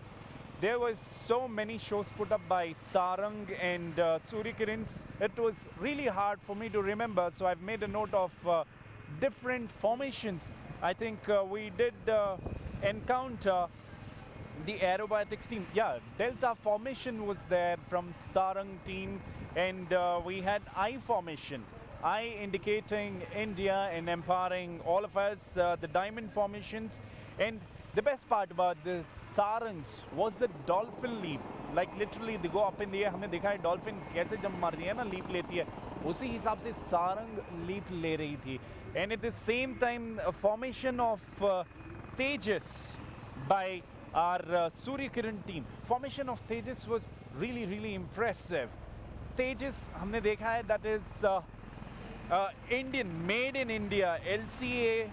There was so many shows put up by Sarang and Surikiran's. It was really hard for me to remember, so I've made a note of different formations. I think we did encounter the aerobatics team. Yeah, Delta formation was there from Sarang team, and we had I formation. I indicating India and empowering all of us, the diamond formations. And the best part about the Sarangs was the dolphin leap. Like literally they go up in the air. हमने देखा है dolphin कैसे जब मारती है ना leap लेती है, उसी हिसाब से Sarang leap ले रही थी. And at the same time, a formation of Tejas by our Surya Kiran team. Formation of Tejas was really impressive. Tejas हमने देखा है, that is Indian, made in India, LCA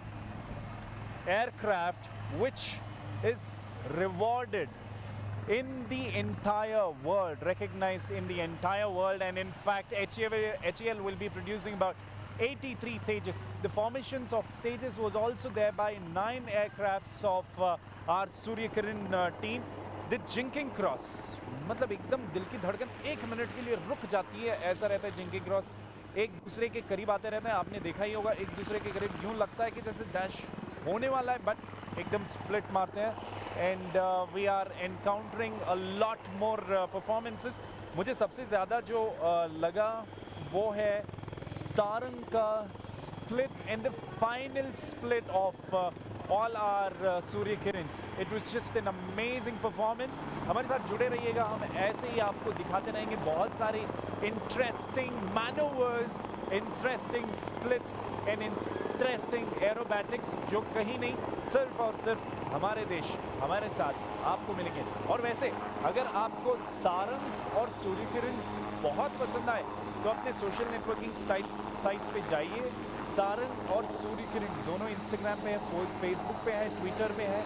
aircraft, which is rewarded in the entire world, recognized in the entire world, and in fact HAL will be producing about 83 Tejas. The formations of Tejas was also there by 9 aircrafts of our Surya Kiran team. The jinking cross, मतलब एकदम दिल की धड़कन 1 minute के लिए रुक जाती है, ऐसा रहता है जिंकिंग क्रॉस. एक दूसरे के करीब आते रहते हैं, आपने देखा ही होगा, एक दूसरे के करीब यूँ लगता है कि जैसे डैश होने वाला है, बट एकदम स्प्लिट मारते हैं. And we are encountering a lot more performances. मुझे सबसे ज़्यादा जो लगा वो है सारंग का split and the final split of all our Surya Kirans. It was just an amazing performance. हमारे साथ जुड़े रहिएगा, हम ऐसे ही आपको दिखाते रहेंगे बहुत सारे interesting maneuvers, interesting splits and interesting aerobatics जो कहीं नहीं, सिर्फ और सिर्फ हमारे देश, हमारे साथ आपको मिलेंगे. और वैसे अगर आपको सारंग और सूर्य किरण बहुत पसंद आए तो अपने सोशल नेटवर्किंग साइट्स पे जाइए. सारंग और सूर्य किरण दोनों इंस्टाग्राम पे है, फेसबुक पे है, ट्विटर पे है.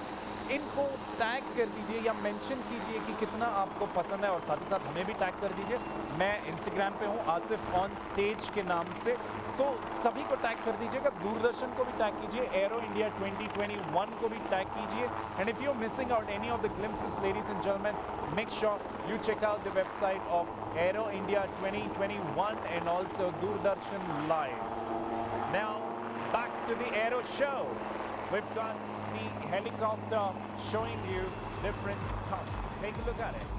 इनको टैग कर दीजिए या मेंशन कीजिए कि कितना आपको पसंद है, और साथ ही साथ हमें भी टैग कर दीजिए. मैं इंस्टाग्राम पे हूँ आसिफ ऑन स्टेज के नाम से, तो सभी को टैग कर दीजिएगा. दूरदर्शन को भी टैग कीजिए, एरो इंडिया 2021 को भी टैग कीजिए. And if you are missing out any of the glimpses, ladies and gentleman, make sure you check out the website of Aero India 2021 and also Doordarshan Live. Now, back to the Aero show. We've got the helicopter showing you different stuff. Take a look at it.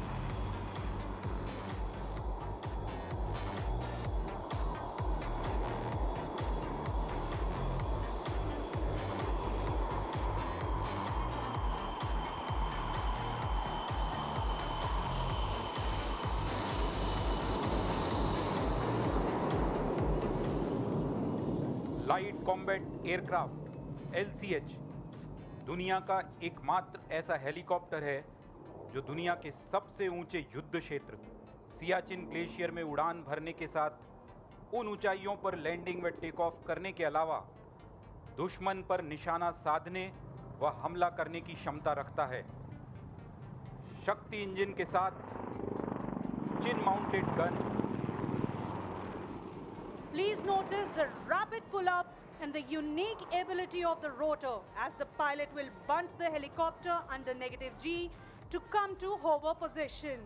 Light combat aircraft LCH दुनिया का एकमात्र ऐसा helicopter है जो दुनिया के सबसे ऊंचे युद्ध क्षेत्र सियाचिन ग्लेशियर में उड़ान भरने के साथ उन ऊंचाइयों पर लैंडिंग व टेक ऑफ करने के अलावा दुश्मन पर निशाना साधने व हमला करने की क्षमता रखता है. शक्ति इंजन के साथ chin mounted gun. Please notice the rapid pull-up and the unique ability of the rotor as the pilot will bunt the helicopter under -G to come to hover position.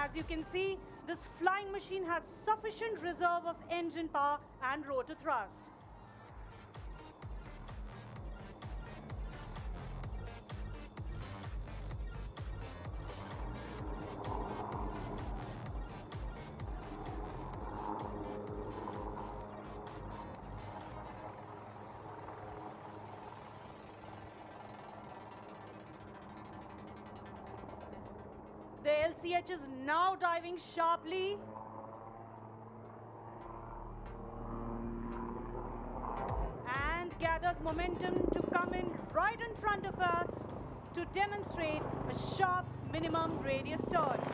As you can see, this flying machine has sufficient reserve of engine power and rotor thrust. The LCH is now diving sharply. And gathers momentum to come in right in front of us to demonstrate a sharp minimum radius turn.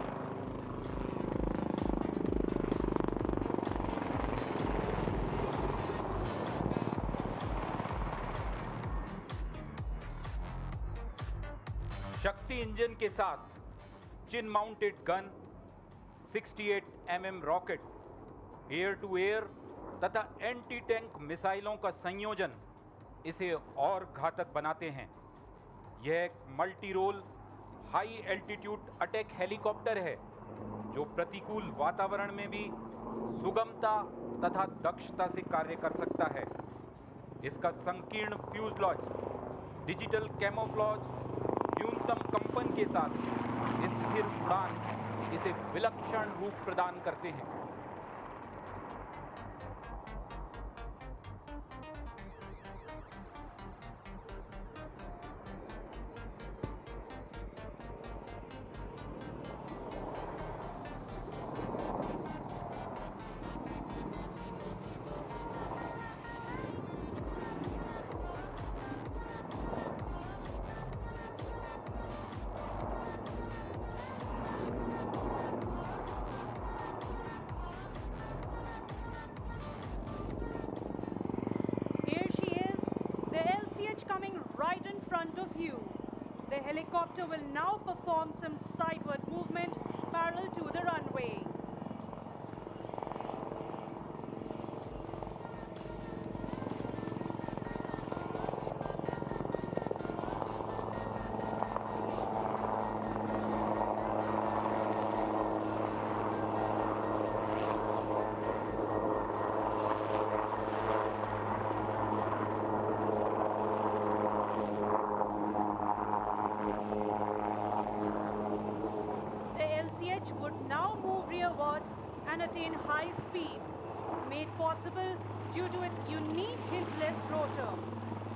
Shakti engine के साथ chin mounted gun, 68 mm rocket, air to air तथा anti tank मिसाइलों का संयोजन इसे और घातक बनाते हैं. यह एक multi role high altitude attack helicopter है जो प्रतिकूल वातावरण में भी सुगमता तथा दक्षता से कार्य कर सकता है. इसका संकीर्ण फ्यूजलॉज, डिजिटल कैमोफ्लेज, न्यूनतम कंपन के साथ स्थिर उड़ान इसे विलक्षण रूप प्रदान करते हैं. LCH coming right in front of you. The helicopter will now perform some sideward movement parallel to the runway. Would now move rearwards and attain high speed, made possible due to its unique hingeless rotor.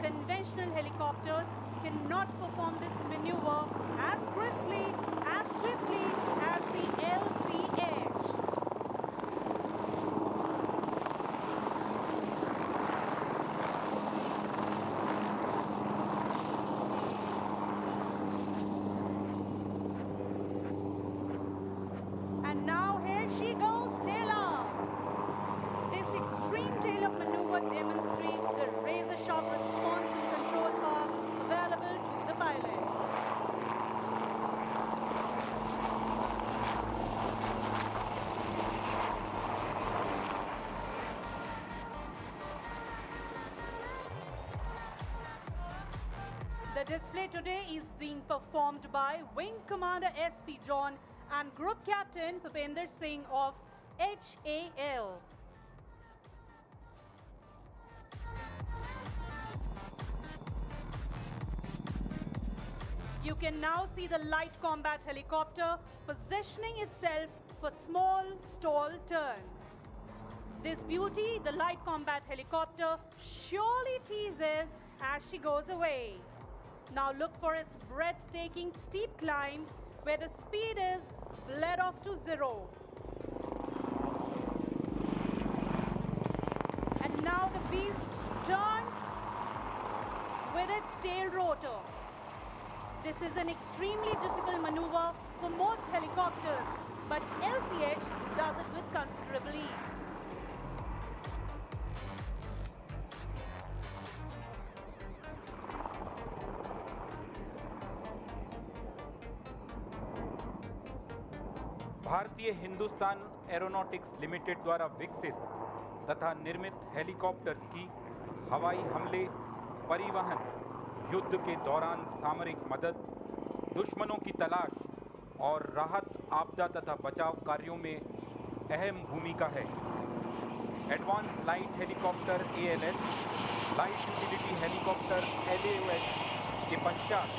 Conventional helicopters cannot perform this maneuver as crisply, as swiftly as the LCH. And now here she goes, tail-up. This extreme tail-up maneuver demonstrates the razor-sharp response and control power available to the pilot. The display today is being performed by Wing Commander SP John and Group Captain Bhupinder Singh of HAL. You can now see the light combat helicopter positioning itself for small stall turns. This beauty, the light combat helicopter, surely teases as she goes away. Now look for its breathtaking steep climb where the speed is bled off to 0. And now the beast turns with its tail rotor. This is an extremely difficult maneuver for most helicopters, but LCH does it with considerable ease. भारतीय Hindustan aeronautics limited द्वारा विकसित तथा निर्मित helicopters की हवाई हमले, परिवहन, युद्ध के दौरान सामरिक मदद, दुश्मनों की तलाश और राहत, आपदा तथा बचाव कार्यों में अहम भूमिका है। Advance light helicopter ALH, light utility helicopter LAOH के पश्चात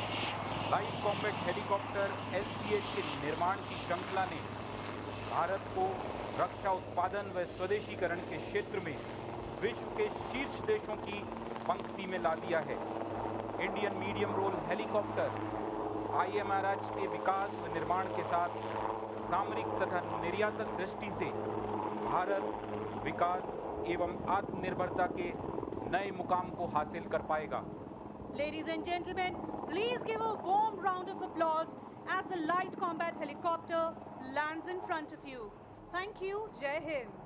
लाइट कॉम्बैट हेलीकॉप्टर LCH के निर्माण की श्रृंखला ने भारत को रक्षा उत्पादन व स्वदेशीकरण के क्षेत्र में विश्व के शीर्ष देशों की पंक्ति में ला दिया है। Indian medium role helicopter IMRH के विकास व निर्माण के साथ सामरिक तथा निर्यातक दृष्टि से भारत विकास एवं आत्मनिर्भरता के नए मुकाम को हासिल कर पाएगा। Ladies and gentlemen, please give a warm round of applause as the light combat helicopter lands in front of you. Thank you. Jai Hind.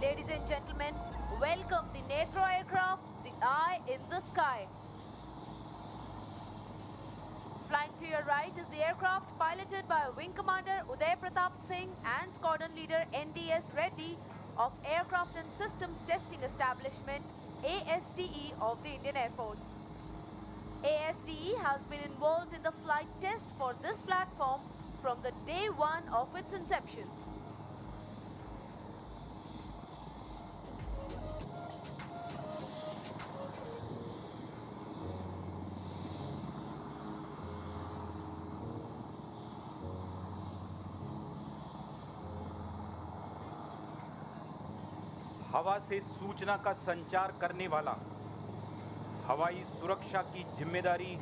ladies and gentlemen, welcome the Netra aircraft, the Eye in the Sky. Flying to your right is the aircraft piloted by Wing Commander Uday Pratap Singh and Squadron Leader NDS Reddy of Aircraft and Systems Testing Establishment ASTE of the Indian Air Force. ASTE has been involved in the flight test for this platform from the day one of its inception. हवा से सूचना का संचार करने वाला, हवाई सुरक्षा की जिम्मेदारी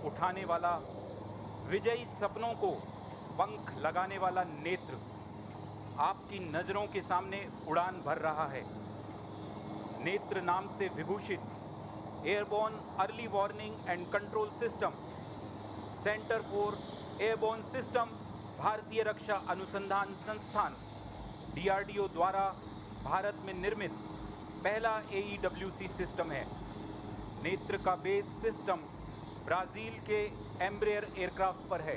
उठाने वाला, विजयी सपनों को पंख लगाने वाला नेत्र आपकी नजरों के सामने उड़ान भर रहा है। नेत्र नाम से विभूषित airborne early warning and control system, centre for airborne system, भारतीय रक्षा अनुसंधान संस्थान DRDO द्वारा भारत में निर्मित पहला AEW&C सिस्टम है। नेत्र का बेस सिस्टम ब्राजील के एम्ब्रेयर एयरक्राफ्ट पर है।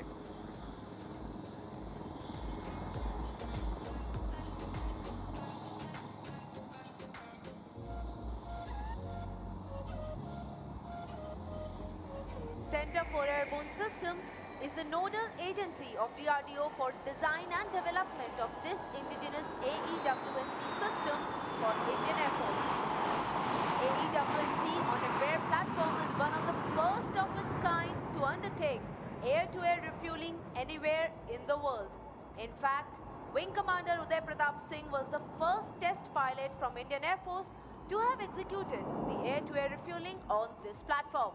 Center for Airborne System is the nodal agency of DRDO for design and development of this indigenous AEW&C system for Indian Air Force. AEW&C on a rare platform is one of the first of its kind to undertake air-to-air refueling anywhere in the world. In fact, Wing Commander Uday Pratap Singh was the first test pilot from Indian Air Force to have executed the air-to-air refueling on this platform.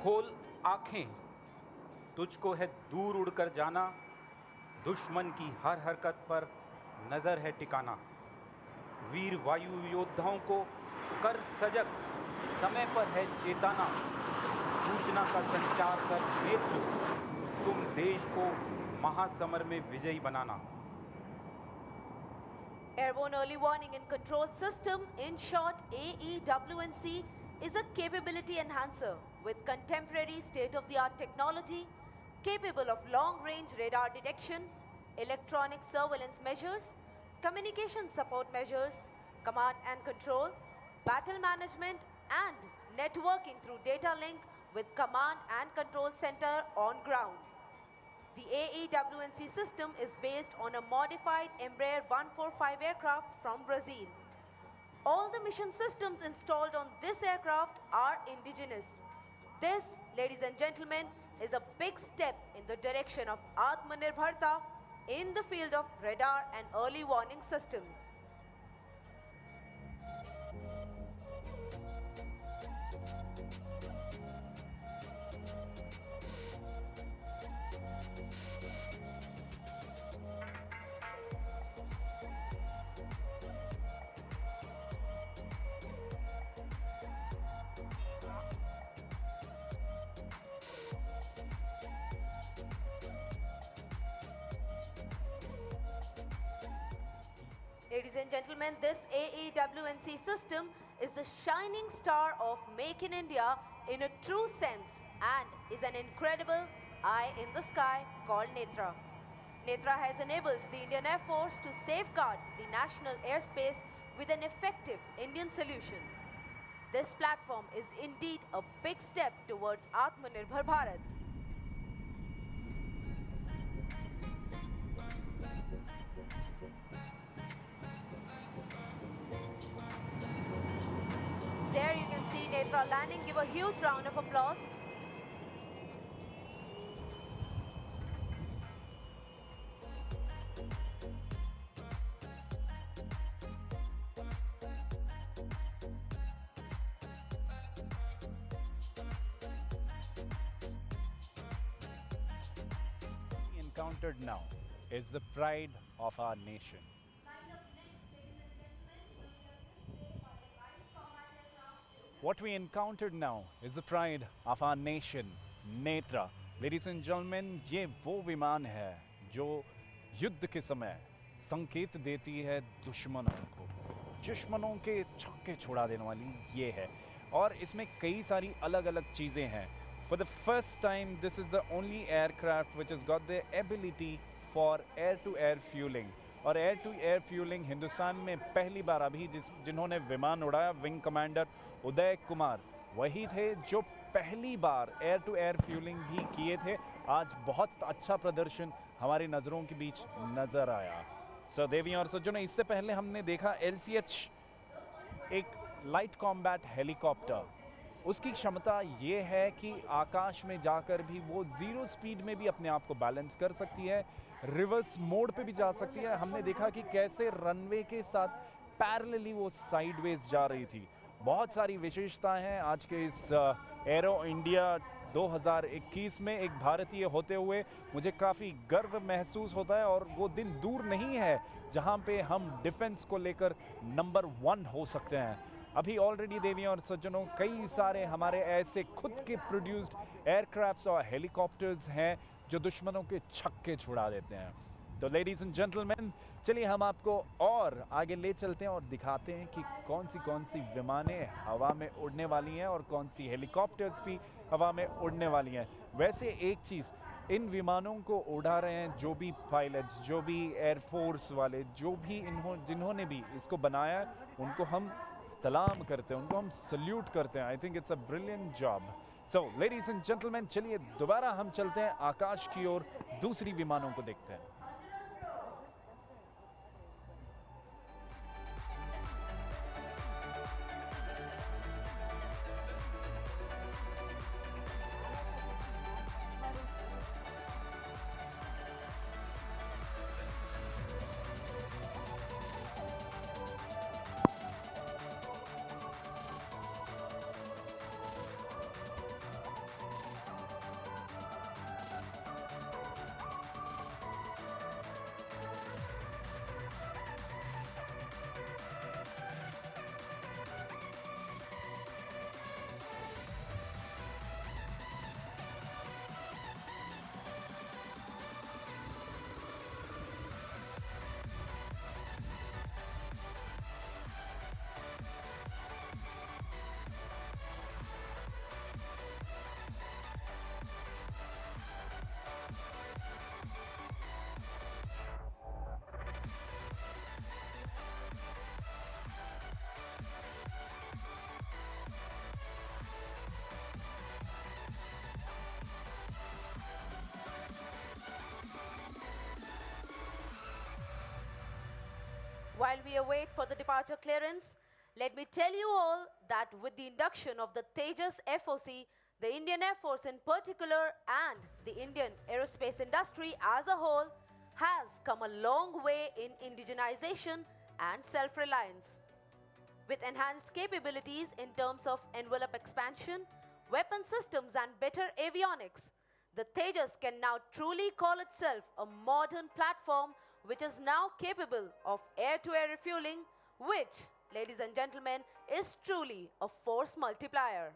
खोल आंखें, तुझको है दूर उड़कर जाना, दुश्मन की हर हरकत पर नजर है टिकाना। वीर वायु योद्धाओं को कर सजग, समय पर है चेताना। सूचना का संचार कर नेत्र, तुम देश को महासमर में विजयी बनाना। Airborne Early Warning and Control System, in short AEW&C, is a capability enhancer with contemporary state-of-the-art technology capable of long-range radar detection, electronic surveillance measures, communication support measures, command and control, battle management, and networking through data link with command and control center on ground. The AEW&C system is based on a modified Embraer 145 aircraft from Brazil. All the mission systems installed on this aircraft are indigenous. This, ladies and gentlemen, is a big step in the direction of Atmanirbharta in the field of radar and early warning systems. Ladies and gentlemen, this AEW&C system is the shining star of Make in India in a true sense and is an incredible eye in the sky called Netra. Netra has enabled the Indian Air Force to safeguard the national airspace with an effective Indian solution. This platform is indeed a big step towards Atmanirbhar Bharat. There you can see Netra landing. Give a huge round of applause. encountered now is the pride of our nation. What we encountered now is the pride of our nation, Netra. Ladies and gentlemen, ये वो विमान है जो युद्ध के समय संकेत देती है दुश्मनों को, दुश्मनों के छक्के छुड़ा देने वाली ये है। और इसमें कई सारी अलग अलग चीज़ें हैं। For the first time, this is the only aircraft which has got the ability for air-to-air fueling. और air to air fueling Hindustan में पहली बार अभी जिन्होंने विमान उड़ाया, विंग कमांडर उदय कुमार वही थे जो पहली बार एयर टू एयर फ्यूलिंग भी किए थे। आज बहुत अच्छा प्रदर्शन हमारी नज़रों के बीच नज़र आया। सो देवियों और सज्जनों, इससे पहले हमने देखा LCH, एक लाइट कॉम्बैट हेलीकॉप्टर। उसकी क्षमता ये है कि आकाश में जाकर भी वो ज़ीरो स्पीड में भी अपने आप को बैलेंस कर सकती है, रिवर्स मोड पे भी जा सकती है। हमने देखा कि कैसे रनवे के साथ पैरेलली वो साइडवेज जा रही थी। बहुत सारी विशेषताएं हैं आज के इस एरो इंडिया 2021 में एक भारतीय होते हुए मुझे काफ़ी गर्व महसूस होता है। और वो दिन दूर नहीं है जहां पे हम डिफेंस को लेकर नंबर 1 हो सकते हैं। अभी ऑलरेडी देवियों और सज्जनों, कई सारे हमारे ऐसे खुद के प्रोड्यूस्ड एयरक्राफ्ट्स और हेलीकॉप्टर्स हैं जो दुश्मनों के छक्के छुड़ा देते हैं। तो लेडीज़ एंड जेंटलमैन, चलिए हम आपको और आगे ले चलते हैं और दिखाते हैं कि कौन सी विमानें हवा में उड़ने वाली हैं और कौन सी हेलीकॉप्टर्स भी हवा में उड़ने वाली हैं। वैसे एक चीज़, इन विमानों को उड़ा रहे हैं जो भी पायलट्स, जो भी एयरफोर्स वाले, जो भी जिन्होंने भी इसको बनाया, उनको हम सलाम करते हैं, उनको हम सल्यूट करते हैं। I think it's a brilliant job. So ladies and gentleman, चलिए दोबारा हम चलते हैं आकाश की ओर, दूसरी विमानों को देखते हैं। While we await for the departure clearance, let me tell you all that with the induction of the Tejas FOC, the Indian Air Force in particular and the Indian aerospace industry as a whole has come a long way in indigenization and self-reliance. With enhanced capabilities in terms of envelope expansion, weapon systems and better avionics, the Tejas can now truly call itself a modern platform which is now capable of air-to-air refueling, which, ladies and gentlemen, is truly a force multiplier.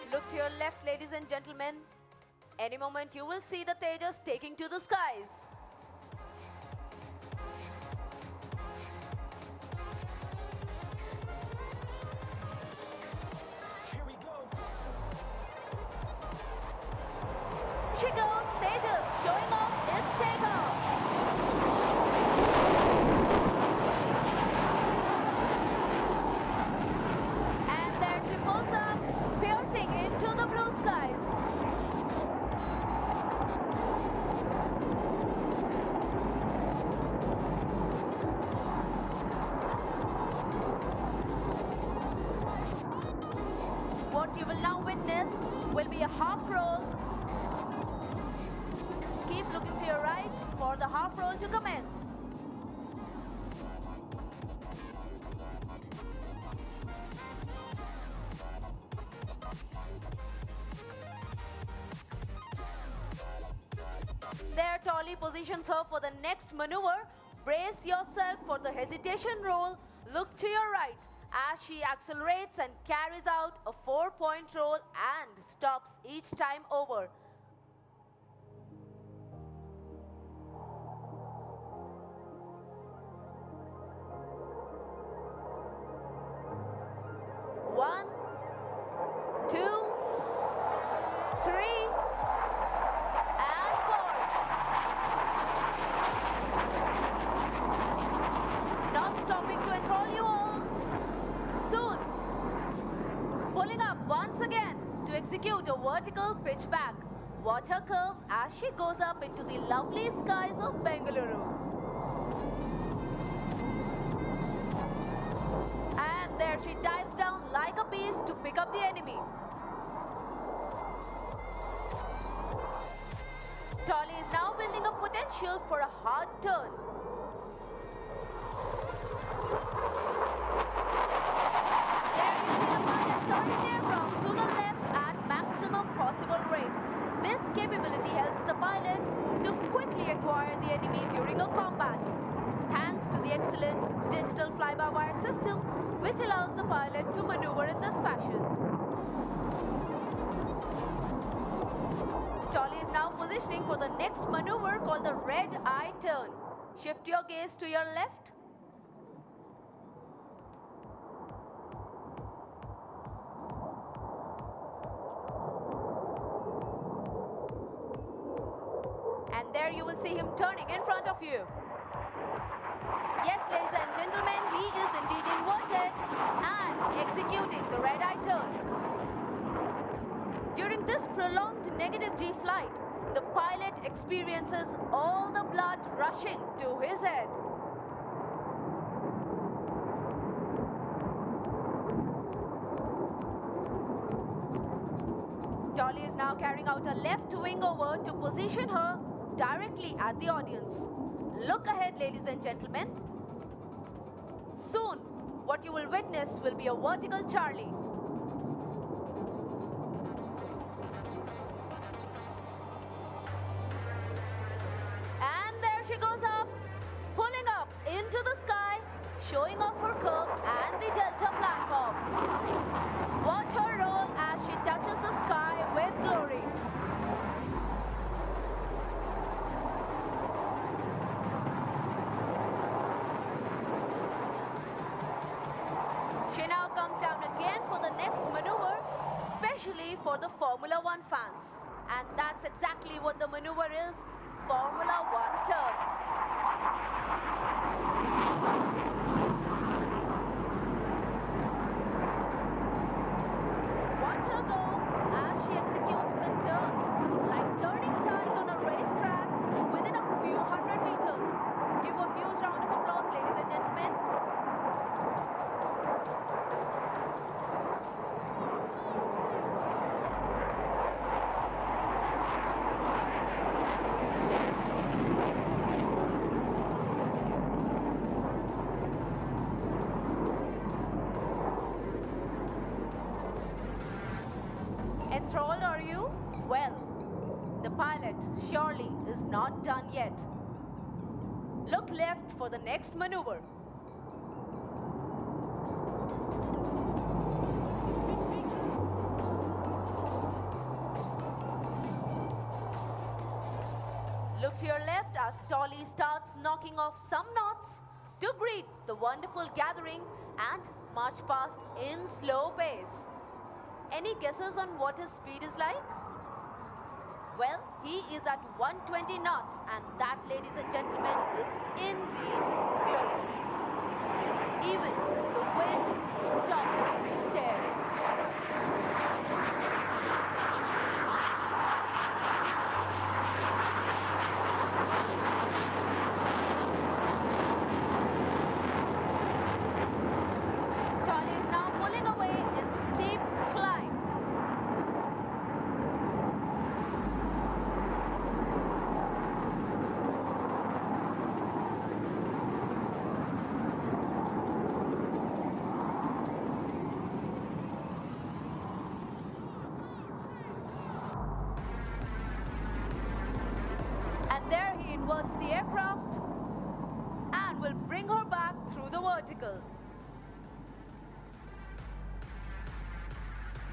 Look to your left, ladies and gentlemen. Any moment you will see the Tejas taking to the skies. She goes, Tejas showing off its takeoff. commence. There, Tolly positions her for the next maneuver. Brace yourself for the hesitation roll. Look to your right as she accelerates and carries out a 4-point roll and stops each time over. One, two, three, and four. Not stopping to enthrall you all. Soon, pulling up once again to execute a vertical pitchback. Watch her curves as she goes up into the lovely skies of Bengaluru. And there she dives down like a beast to pick up the enemy. Tolly is now building up potential for a hard turn. There you see the pilot turning the aircraft to the left at maximum possible rate. This capability helps the pilot to quickly acquire the enemy during a combat. Thanks to the excellent digital fly-by-wire system, which allows the pilot to maneuver in this fashion. Tolly is now positioning for the next maneuver called the red eye turn. Shift your gaze to your left. And there you will see him turning in front of you. Yes, ladies and gentlemen, he is indeed inverted and executing the red eye turn. During this prolonged negative G flight, the pilot experiences all the blood rushing to his head. Tolly is now carrying out a left wing over to position her directly at the audience. Look ahead, ladies and gentlemen. Soon, what you will witness will be a vertical Charlie. And there she goes up, pulling up into the sky, showing off her curves and the Delta platform. Watch her roll as she touches the sky with glory. She now comes down again for the next maneuver, especially for the Formula One fans. And that's exactly what the maneuver is, Formula One turn. Watch her go as she executes the turn, like turning tight on a racetrack within a few hundred meters. Give a huge round of applause, ladies and gentlemen. Enthralled, are you? Well, the pilot surely is not done yet. Look left for the next maneuver. Look to your left as Tolly starts knocking off some knots to greet the wonderful gathering and march past in slow pace. Any guesses on what his speed is like? Well, he is at 120 knots, and that, ladies and gentlemen, is indeed slow. Even the wind stops to stare. Tolly is now pulling away in steep climb. towards the aircraft and will bring her back through the vertical.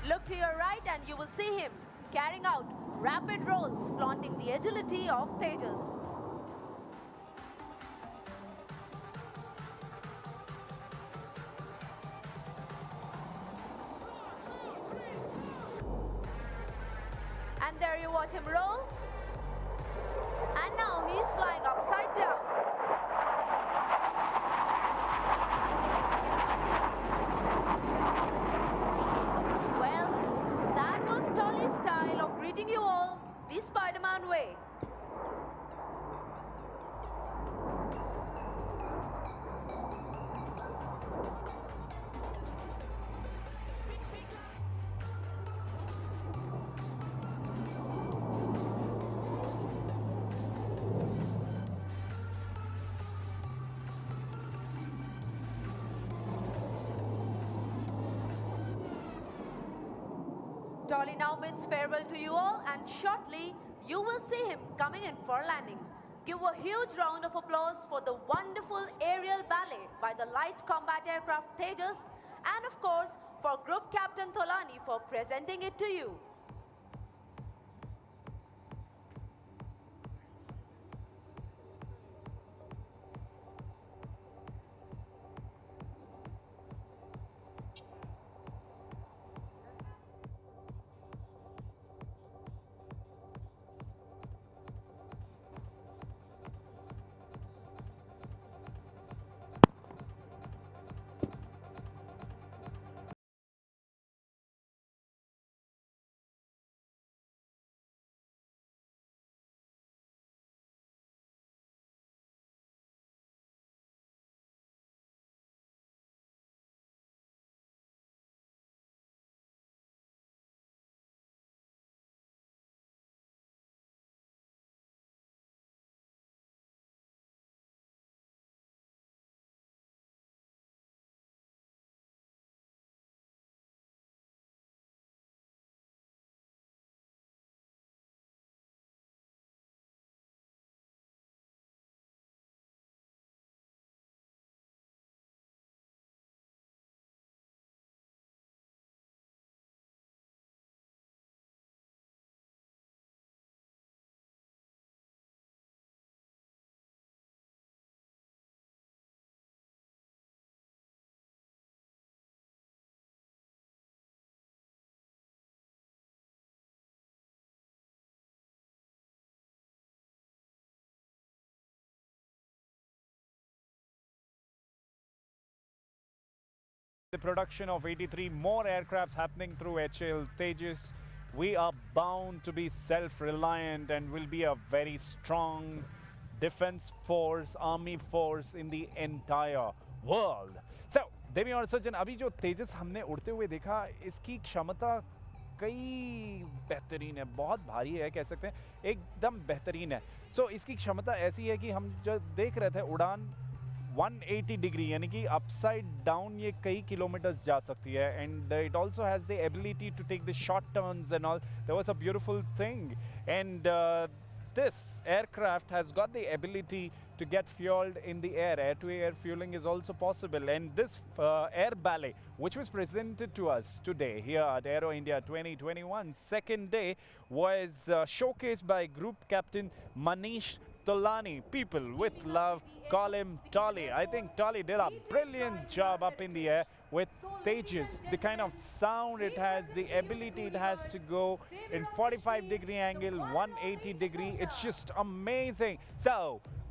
Look to your right and you will see him carrying out rapid rolls, flaunting the agility of Tejas. And there you watch him roll. And now he's flying upside down. Well, that was Tolly's style of greeting you all the Spider-Man way. Tolly now bids farewell to you all, and shortly you will see him coming in for landing. Give a huge round of applause for the wonderful aerial ballet by the light combat aircraft Tejas, and of course for Group Captain Tolani for presenting it to you. The production of 83 more aircrafts happening through HAL Tejas. We are bound to be self-reliant and will be a very strong defense force, army force in the entire world. So, देवी और सज्जन, अभी जो तेजस हमने उड़ते हुए देखा, इसकी क्षमता कई बेहतरीन है, बहुत भारी है, कह सकते हैं एकदम बेहतरीन है. सो इसकी क्षमता ऐसी है कि हम जो देख रहे थे उड़ान 180 डिग्री यानी कि अपसाइड डाउन ये कई किलोमीटर्स जा सकती है. And it also has the ability to take the short turns and all. There was a beautiful thing. And this aircraft has got the ability to get fueled in the air. Air-to-air fueling is also possible. And this air ballet, which was presented to us today here at Aero India 2021, second day, was showcased by Group Captain Manish Tolani. People with love call him Tolly. I think Tolly did a brilliant job up in the air with Tejas. The kind of sound it has, the ability it has to go in 45-degree angle, 180 degree. It's just amazing. So,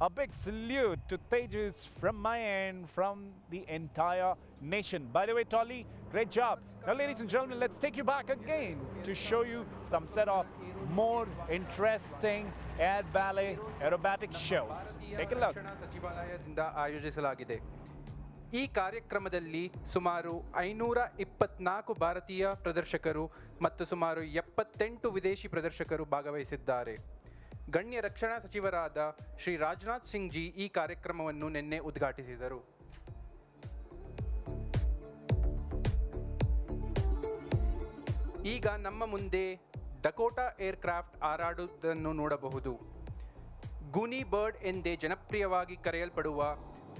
a big salute to Tejas from my end, from the entire nation. By the way, Tolly, great job. Now, ladies and gentlemen, let's take you back again to show you some set of more interesting air ballet aerobatic shows. Take a look. ಸಚಿವಾಲಯದಿಂದ ಆಯೋಜಿಸಲಾಗಿದೆ. ಈ ಕಾರ್ಯಕ್ರಮದಲ್ಲಿ ಸುಮಾರು 524 ಭಾರತೀಯ ಪ್ರದರ್ಶಕರು ಮತ್ತು ಸುಮಾರು 78 ವಿದೇಶಿ ಪ್ರದರ್ಶಕರು ಭಾಗವಹಿಸಿದ್ದಾರೆ. ಗಣ್ಯ ರಕ್ಷಣಾ ಸಚಿವರಾದ ಶ್ರೀ ರಾಜನಾಥ್ ಸಿಂಗ್ ಜಿ ಈ ಕಾರ್ಯಕ್ರಮವನ್ನು ನಿನ್ನೆ ಉದ್ಘಾಟಿಸಿದರು. ಈಗ ನಮ್ಮ ಮುಂದೆ ಡಕೋಟಾ ಏರ್ಕ್ರಾಫ್ಟ್ ಹಾರಾಡುವುದನ್ನು ನೋಡಬಹುದು. ಗೂನಿ ಬರ್ಡ್ ಎಂದೇ ಜನಪ್ರಿಯವಾಗಿ ಕರೆಯಲ್ಪಡುವ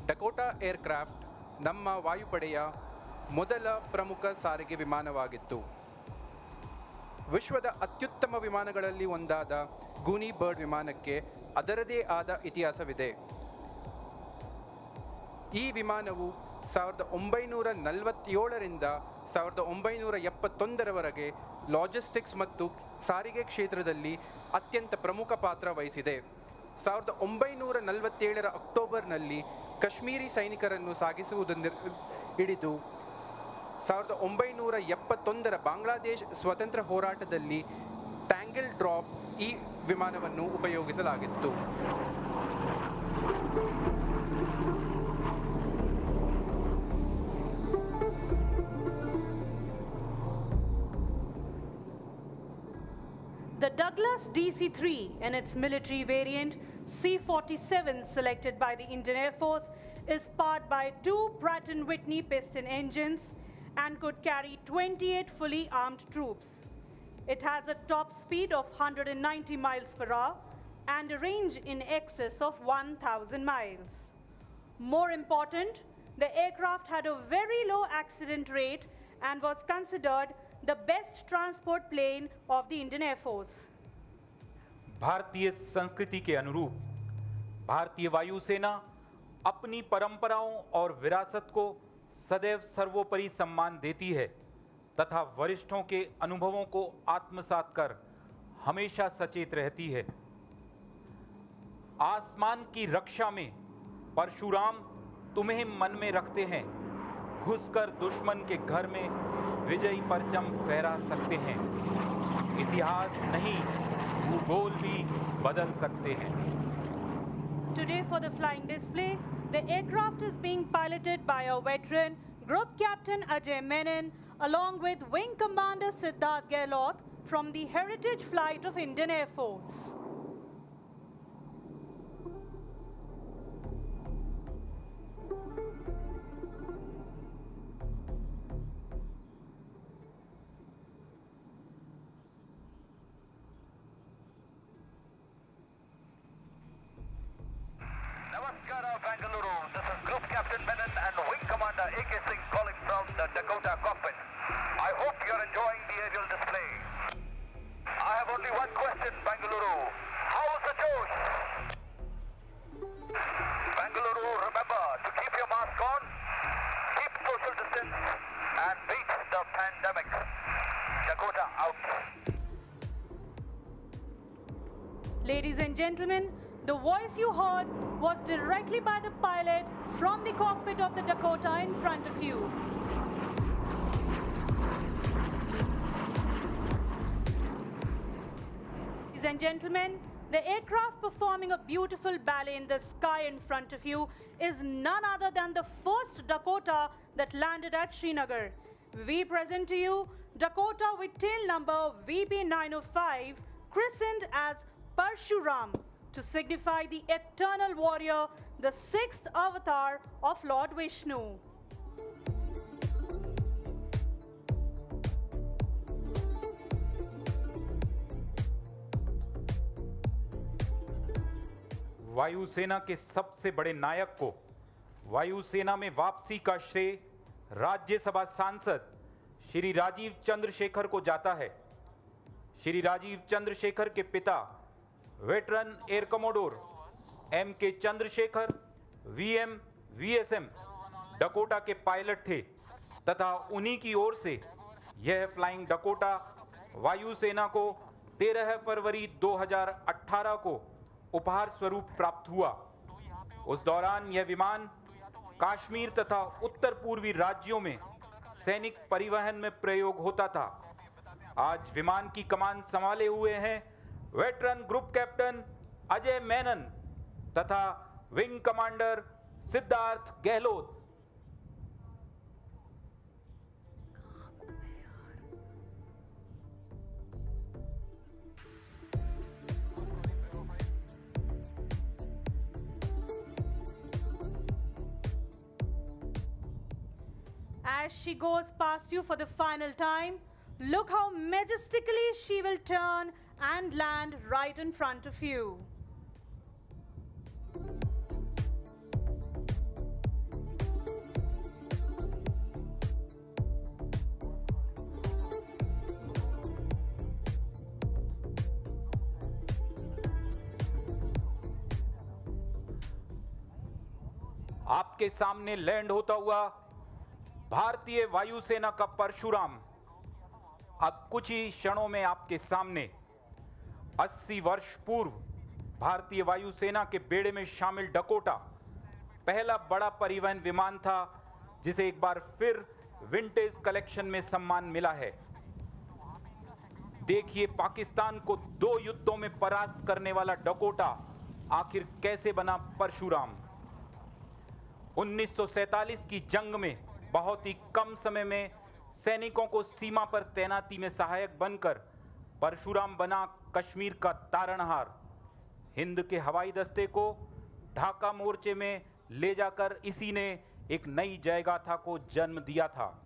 ಡಕೋಟಾ ಏರ್ಕ್ರಾಫ್ಟ್ ನಮ್ಮ ವಾಯುಪಡೆಯ ಮೊದಲ ಪ್ರಮುಖ ಸಾರಿಗೆ ವಿಮಾನವಾಗಿತ್ತು. ವಿಶ್ವದ ಅತ್ಯುತ್ತಮ ವಿಮಾನಗಳಲ್ಲಿ ಒಂದಾದ ಗೂನಿ ಬರ್ಡ್ ವಿಮಾನಕ್ಕೆ ಅದರದೇ ಆದ ಇತಿಹಾಸವಿದೆ. ಈ ವಿಮಾನವು 1947ರಿಂದ 1971ರವರೆಗೆ ಲಾಜಿಸ್ಟಿಕ್ಸ್ ಮತ್ತು ಸಾರಿಗೆ ಕ್ಷೇತ್ರದಲ್ಲಿ ಅತ್ಯಂತ ಪ್ರಮುಖ ಪಾತ್ರ ವಹಿಸಿದೆ. 1947ರ ಅಕ್ಟೋಬರ್ನಲ್ಲಿ ಕಾಶ್ಮೀರಿ ಸೈನಿಕರನ್ನು ಸಾಗಿಸುವುದನ್ನು ಹಿಡಿದು 1971ರ ಬಾಂಗ್ಲಾದೇಶ್ ಸ್ವಾತಂತ್ರ್ಯ ಹೋರಾಟದಲ್ಲಿ ಟ್ಯಾಂಗಲ್ ಡ್ರಾಪ್ ಈ ವಿಮಾನವನ್ನು ಉಪಯೋಗಿಸಲಾಗಿತ್ತು. The Douglas DC-3 and its military variant C-47 selected by the Indian Air Force is powered by two Pratt & Whitney piston engines and could carry 28 fully armed troops. It has a top speed of 190 miles per hour and a range in excess of 1,000 miles. More important, the aircraft had a very low accident rate and was considered the best transport plane of the Indian Air Force. भारतीय संस्कृति के अनुरूप भारतीय वायुसेना अपनी परंपराओं और विरासत को सदैव सर्वोपरि सम्मान देती है तथा वरिष्ठों के अनुभवों को आत्मसात कर हमेशा सचेत रहती है. आसमान की रक्षा में परशुराम तुम्हें मन में रखते हैं, घुसकर दुश्मन के घर में विजयी परचम फहरा सकते हैं. इतिहास नहीं, भूगोल भी बदल सकते हैं. Today for the flying display, the aircraft is being piloted by a veteran Group Captain Ajay Menon along with Wing Commander Siddharth Gehlot from the Heritage Flight of Indian Air Force. Namaskara, Bangalore. This is Group Captain Menon and Wing Commander A.K. Singh calling from the Dakota cockpit. I hope you're enjoying the aerial display. I have only one question, Bangalore. How's the Josh? Bangalore, remember to keep your mask on, keep social distance, and beat the pandemic. Dakota out. Ladies and gentlemen, the voice you heard was directly by the pilot from the cockpit of the Dakota in front of you. Ladies and gentlemen, the aircraft performing a beautiful ballet in the sky in front of you is none other than the first Dakota that landed at Srinagar. We present to you Dakota with tail number VB905, christened as Parshuram, to signify the eternal warrior, the sixth avatar of Lord Vishnu. वायुसेना के सबसे बड़े नायक को वायुसेना में वापसी का श्रेय राज्यसभा सांसद श्री राजीव चंद्रशेखर को जाता है. श्री राजीव चंद्रशेखर के पिता veteran air commodore M.K. Chandrashekhar VM VSM Dakota के पायलट थे तथा उन्हीं की ओर से यह फ्लाइंग डकोटा वायुसेना को 13 फरवरी 2018 को उपहार स्वरूप प्राप्त हुआ. उस दौरान यह विमान कश्मीर तथा उत्तर पूर्वी राज्यों में सैनिक परिवहन में प्रयोग होता था. आज विमान की कमान संभाले हुए हैं veteran group captain Ajay Menon तथा wing commander Siddharth Gehlot. As she goes past you for the final time, look how majestically she will turn and land right in front of you. आपके सामने लैंड होता हुआ भारतीय वायुसेना का परशुराम अब कुछ ही क्षणों में आपके सामने 80 वर्ष पूर्व भारतीय वायुसेना के बेड़े में शामिल डकोटा पहला बड़ा परिवहन विमान था जिसे एक बार फिर विंटेज कलेक्शन में सम्मान मिला है। देखिए पाकिस्तान को 2 युद्धों में परास्त करने वाला डकोटा आखिर कैसे बना परशुराम। 1947 की जंग में बहुत ही कम समय में सैनिकों को सीमा पर तैनाती में सहायक बनकर परशुराम बना कश्मीर का तारणहार। हिंद के हवाई दस्ते को ढाका मोर्चे में ले जाकर इसी ने एक नई जयगाथा को जन्म दिया था।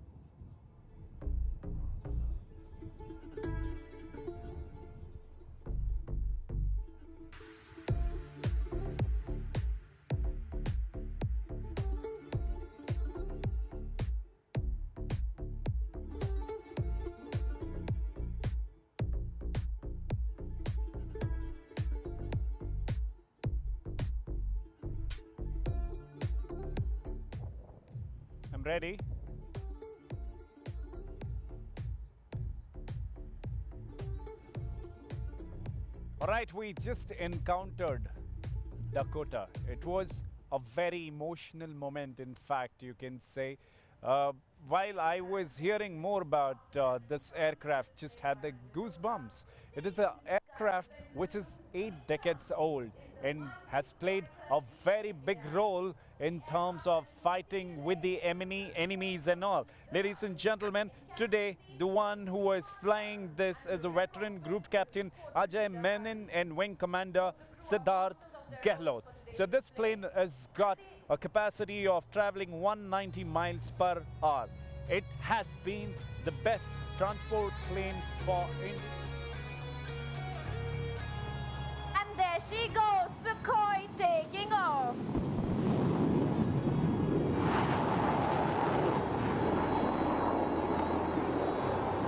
I'm ready. All right, we just encountered Dakota. It was a very emotional moment, in fact, you can say. While I was hearing more about this aircraft, just had the goosebumps. It is an aircraft which is 8 decades old and has played a very big role in terms of fighting with the enemies and all. Ladies and gentlemen, today the one who is flying this is a veteran Group Captain Ajay Menon and Wing Commander Siddharth Gehlot. So this plane has got a capacity of traveling 190 miles per hour. It has been the best transport plane for India. And there she goes, Sukhoi taking off.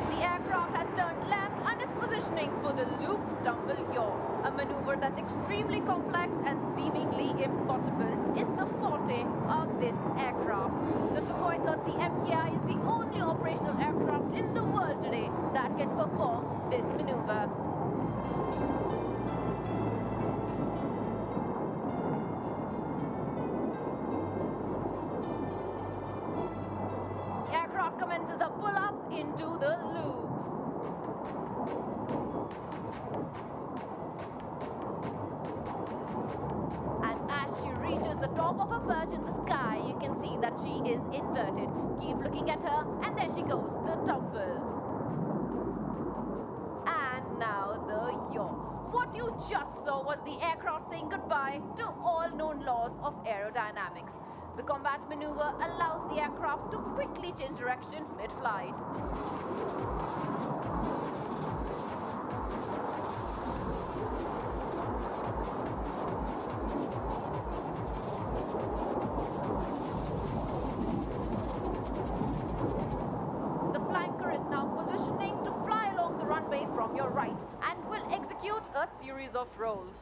The aircraft has turned left and is positioning for the loop tumble yaw. A maneuver that's extremely complex and seemingly impossible is the forte of this aircraft. The Sukhoi-30 MKI is the only operational aircraft in the world today that can perform this maneuver. The aircraft commences a pull-up into the loop. And as she reaches the top of a perch in the sky, you can see that she is inverted. Keep looking at her, and there she goes, the tumble. And now the yaw. What you just saw was the aircraft saying goodbye to all known laws of aerodynamics. The combat maneuver allows the aircraft to quickly change direction mid-flight. The flanker is now positioning to fly along the runway from your right and will execute a series of rolls.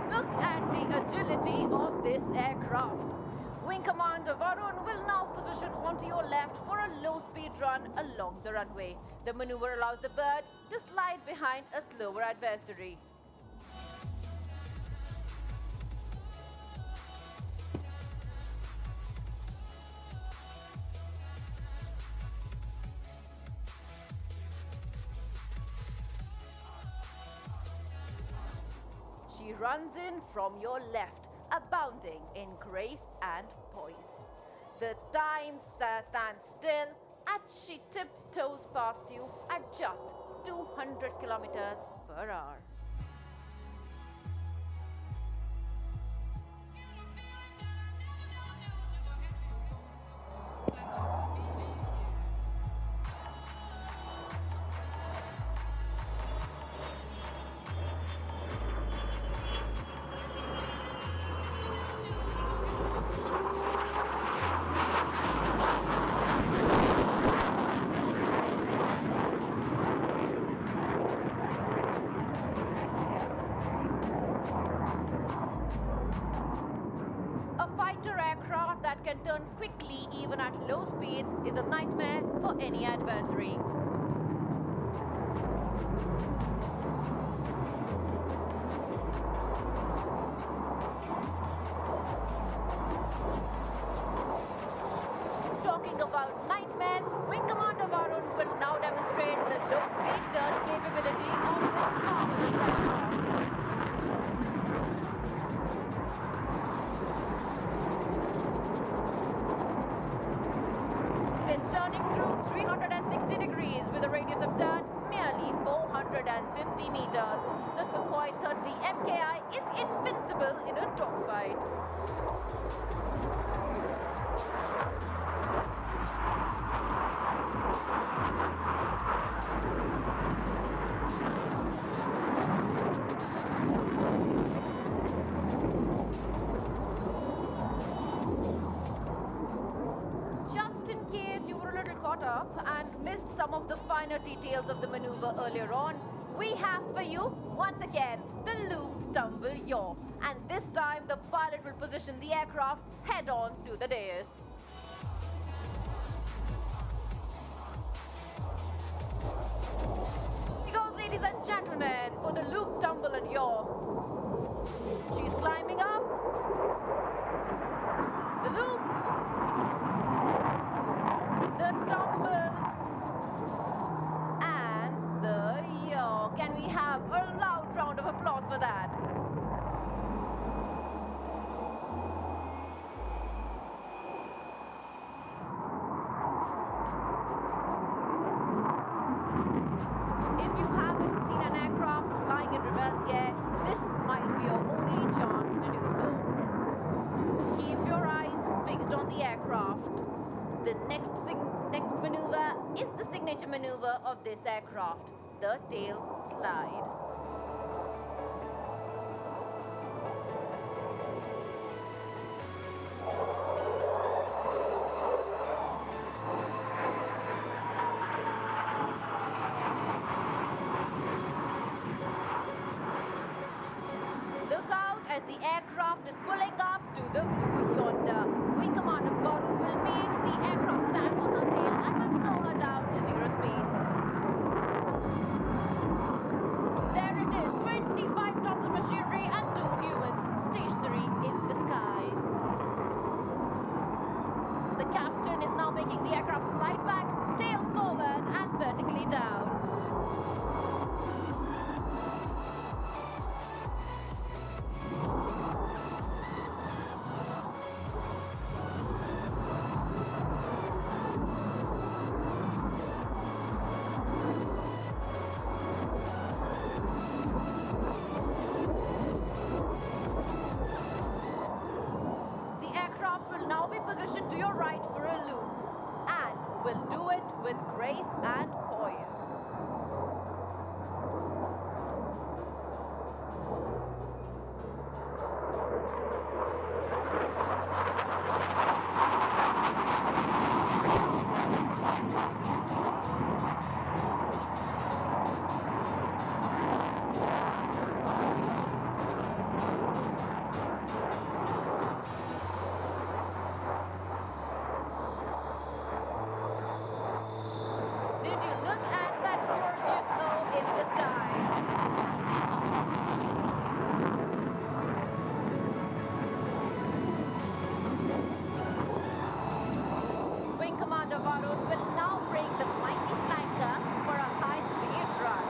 Look at the agility of this aircraft. Wing Commander Varun will now position onto your left for a low-speed run along the runway. The maneuver allows the bird to slide behind a slower adversary. She runs in from your left, abounding in grace and poise. The time stands still as she tiptoes past you at just 200 kilometers per hour. A fighter aircraft that can turn quickly even at low speeds is a nightmare for any adversary. Talking about nightmares, Wing Commander Varun will now demonstrate the low-speed turn capability of this marvelous aircraft. It's turning through 360 degrees with a radius of turn merely 450 meters. The Sukhoi-30 MKI is invincible in a dogfight. Just in case you were a little caught up and missed some of the finer details of the maneuver earlier on, we have for you, once again, the loop, tumble, yaw. And this time, the pilot will position the aircraft head-on to the dais. Here goes, ladies and gentlemen, for the loop, tumble, and yaw. She's climbing up. The loop. The tumble. And the yaw. Can we have a loud round of applause for that? If you haven't seen an aircraft flying in reverse gear, this might be your only chance to do so. Keep your eyes fixed on the aircraft. The next maneuver is the signature maneuver of this aircraft, the tail slide. Look out as the aircraft is pulling up to the blue yonder. Wing Commander Varun will make the aircraft stand on her tail and will slow her down to 0 speed. There it is, 25 tons of machinery and 2 humans stationary in the skies. The captain is now making the aircraft slide back, tail forward and vertically down. The aircraft will now be positioned to your right for a loop and will do it with grace and poise. Did you look at that gorgeous O in the sky? Wing Commander Varun will now bring the mighty flanker for a high-speed run.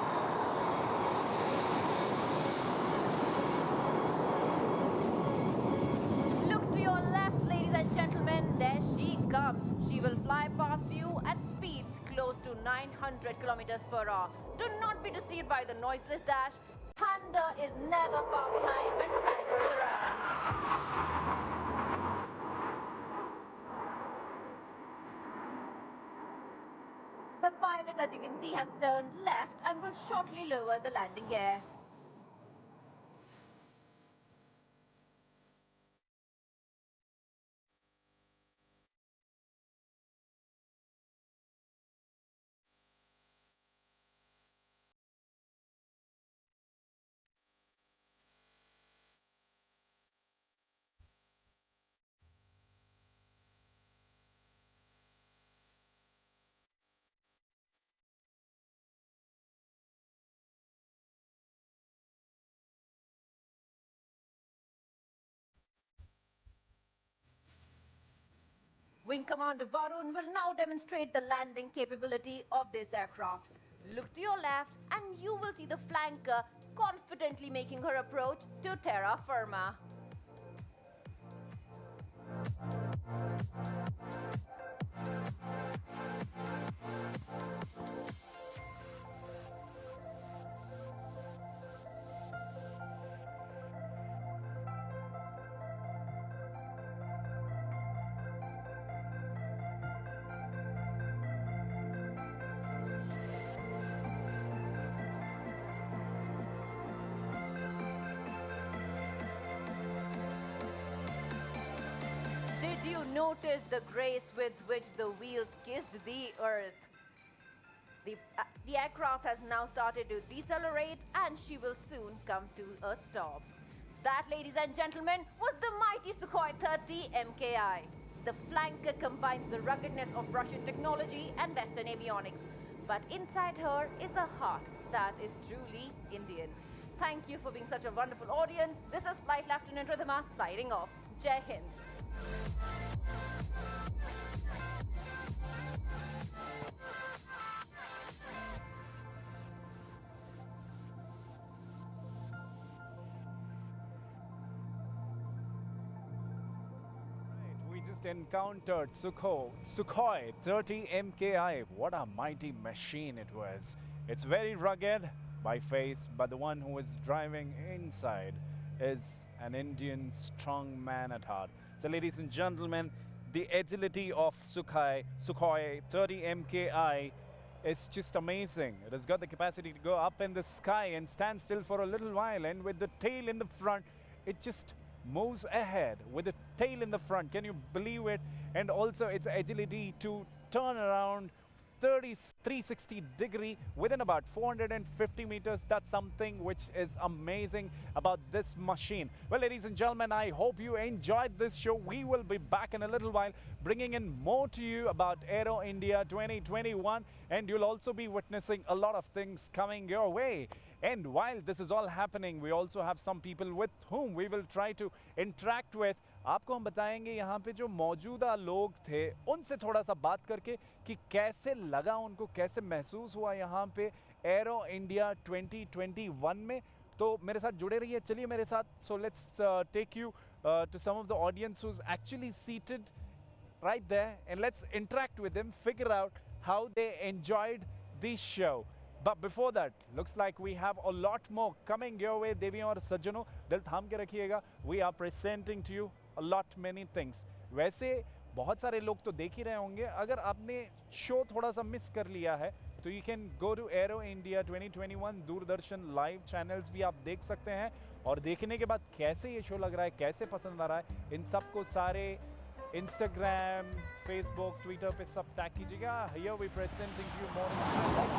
Look to your left, ladies and gentlemen. There she comes. She will fly past you at speeds close to 900 kilometers per hour. Do not be deceived by the noiseless dash. Thunder is never far behind when flankers around. The pilot, as you can see, has turned left and will shortly lower the landing gear. Wing Commander Varun will now demonstrate the landing capability of this aircraft. Look to your left and you will see the flanker confidently making her approach to terra firma. Did you notice the grace with which the wheels kissed the earth? The aircraft has now started to decelerate and she will soon come to a stop. That, ladies and gentlemen, was the mighty Sukhoi-30 MKI. The flanker combines the ruggedness of Russian technology and Western avionics. But inside her is a heart that is truly Indian. Thank you for being such a wonderful audience. This is Flight Lieutenant Ridhima signing off. Jai Hind. We just encountered Sukhoi-30 MKI. What a mighty machine it was. It's very rugged by face, but the one who is driving inside is an Indian strong man at heart. So ladies and gentlemen, the agility of Sukhoi-30 MKI is just amazing. It has got the capacity to go up in the sky and stand still for a little while, and with the tail in the front, it just moves ahead with the tail in the front. Can you believe it? And also its agility to turn around 360 degree within about 450 meters. That's something which is amazing about this machine. Well, ladies and gentlemen, I hope you enjoyed this show. We will be back in a little while bringing in more to you about Aero India 2021, and you'll also be witnessing a lot of things coming your way. And while this is all happening, we also have some people with whom we will try to interact with. आपको हम बताएंगे यहाँ पे जो मौजूदा लोग थे उनसे थोड़ा सा बात करके कि कैसे लगा उनको, कैसे महसूस हुआ यहाँ पे एरो इंडिया 2021 में. तो मेरे साथ जुड़े रहिए, चलिए मेरे साथ. So let's take you to some of the audience who's actually seated right there, and let's interact with them, figure out how they enjoyed the show. But before that, looks like we have a lot more coming your way. देवियों और सज्जनों, दिल थाम के रखिएगा. We are presenting to you a lot many things. वैसे बहुत सारे लोग तो देख ही रहे होंगे. अगर आपने शो थोड़ा सा मिस कर लिया है तो you can go to Aero India 2021 Doordarshan live channels भी आप देख सकते हैं, और देखने के बाद कैसे ये शो लग रहा है, कैसे पसंद आ रहा है, इन सबको सारे Instagram, Facebook, Twitter पे सब टैग कीजिएगा. Here we presenting to you morning like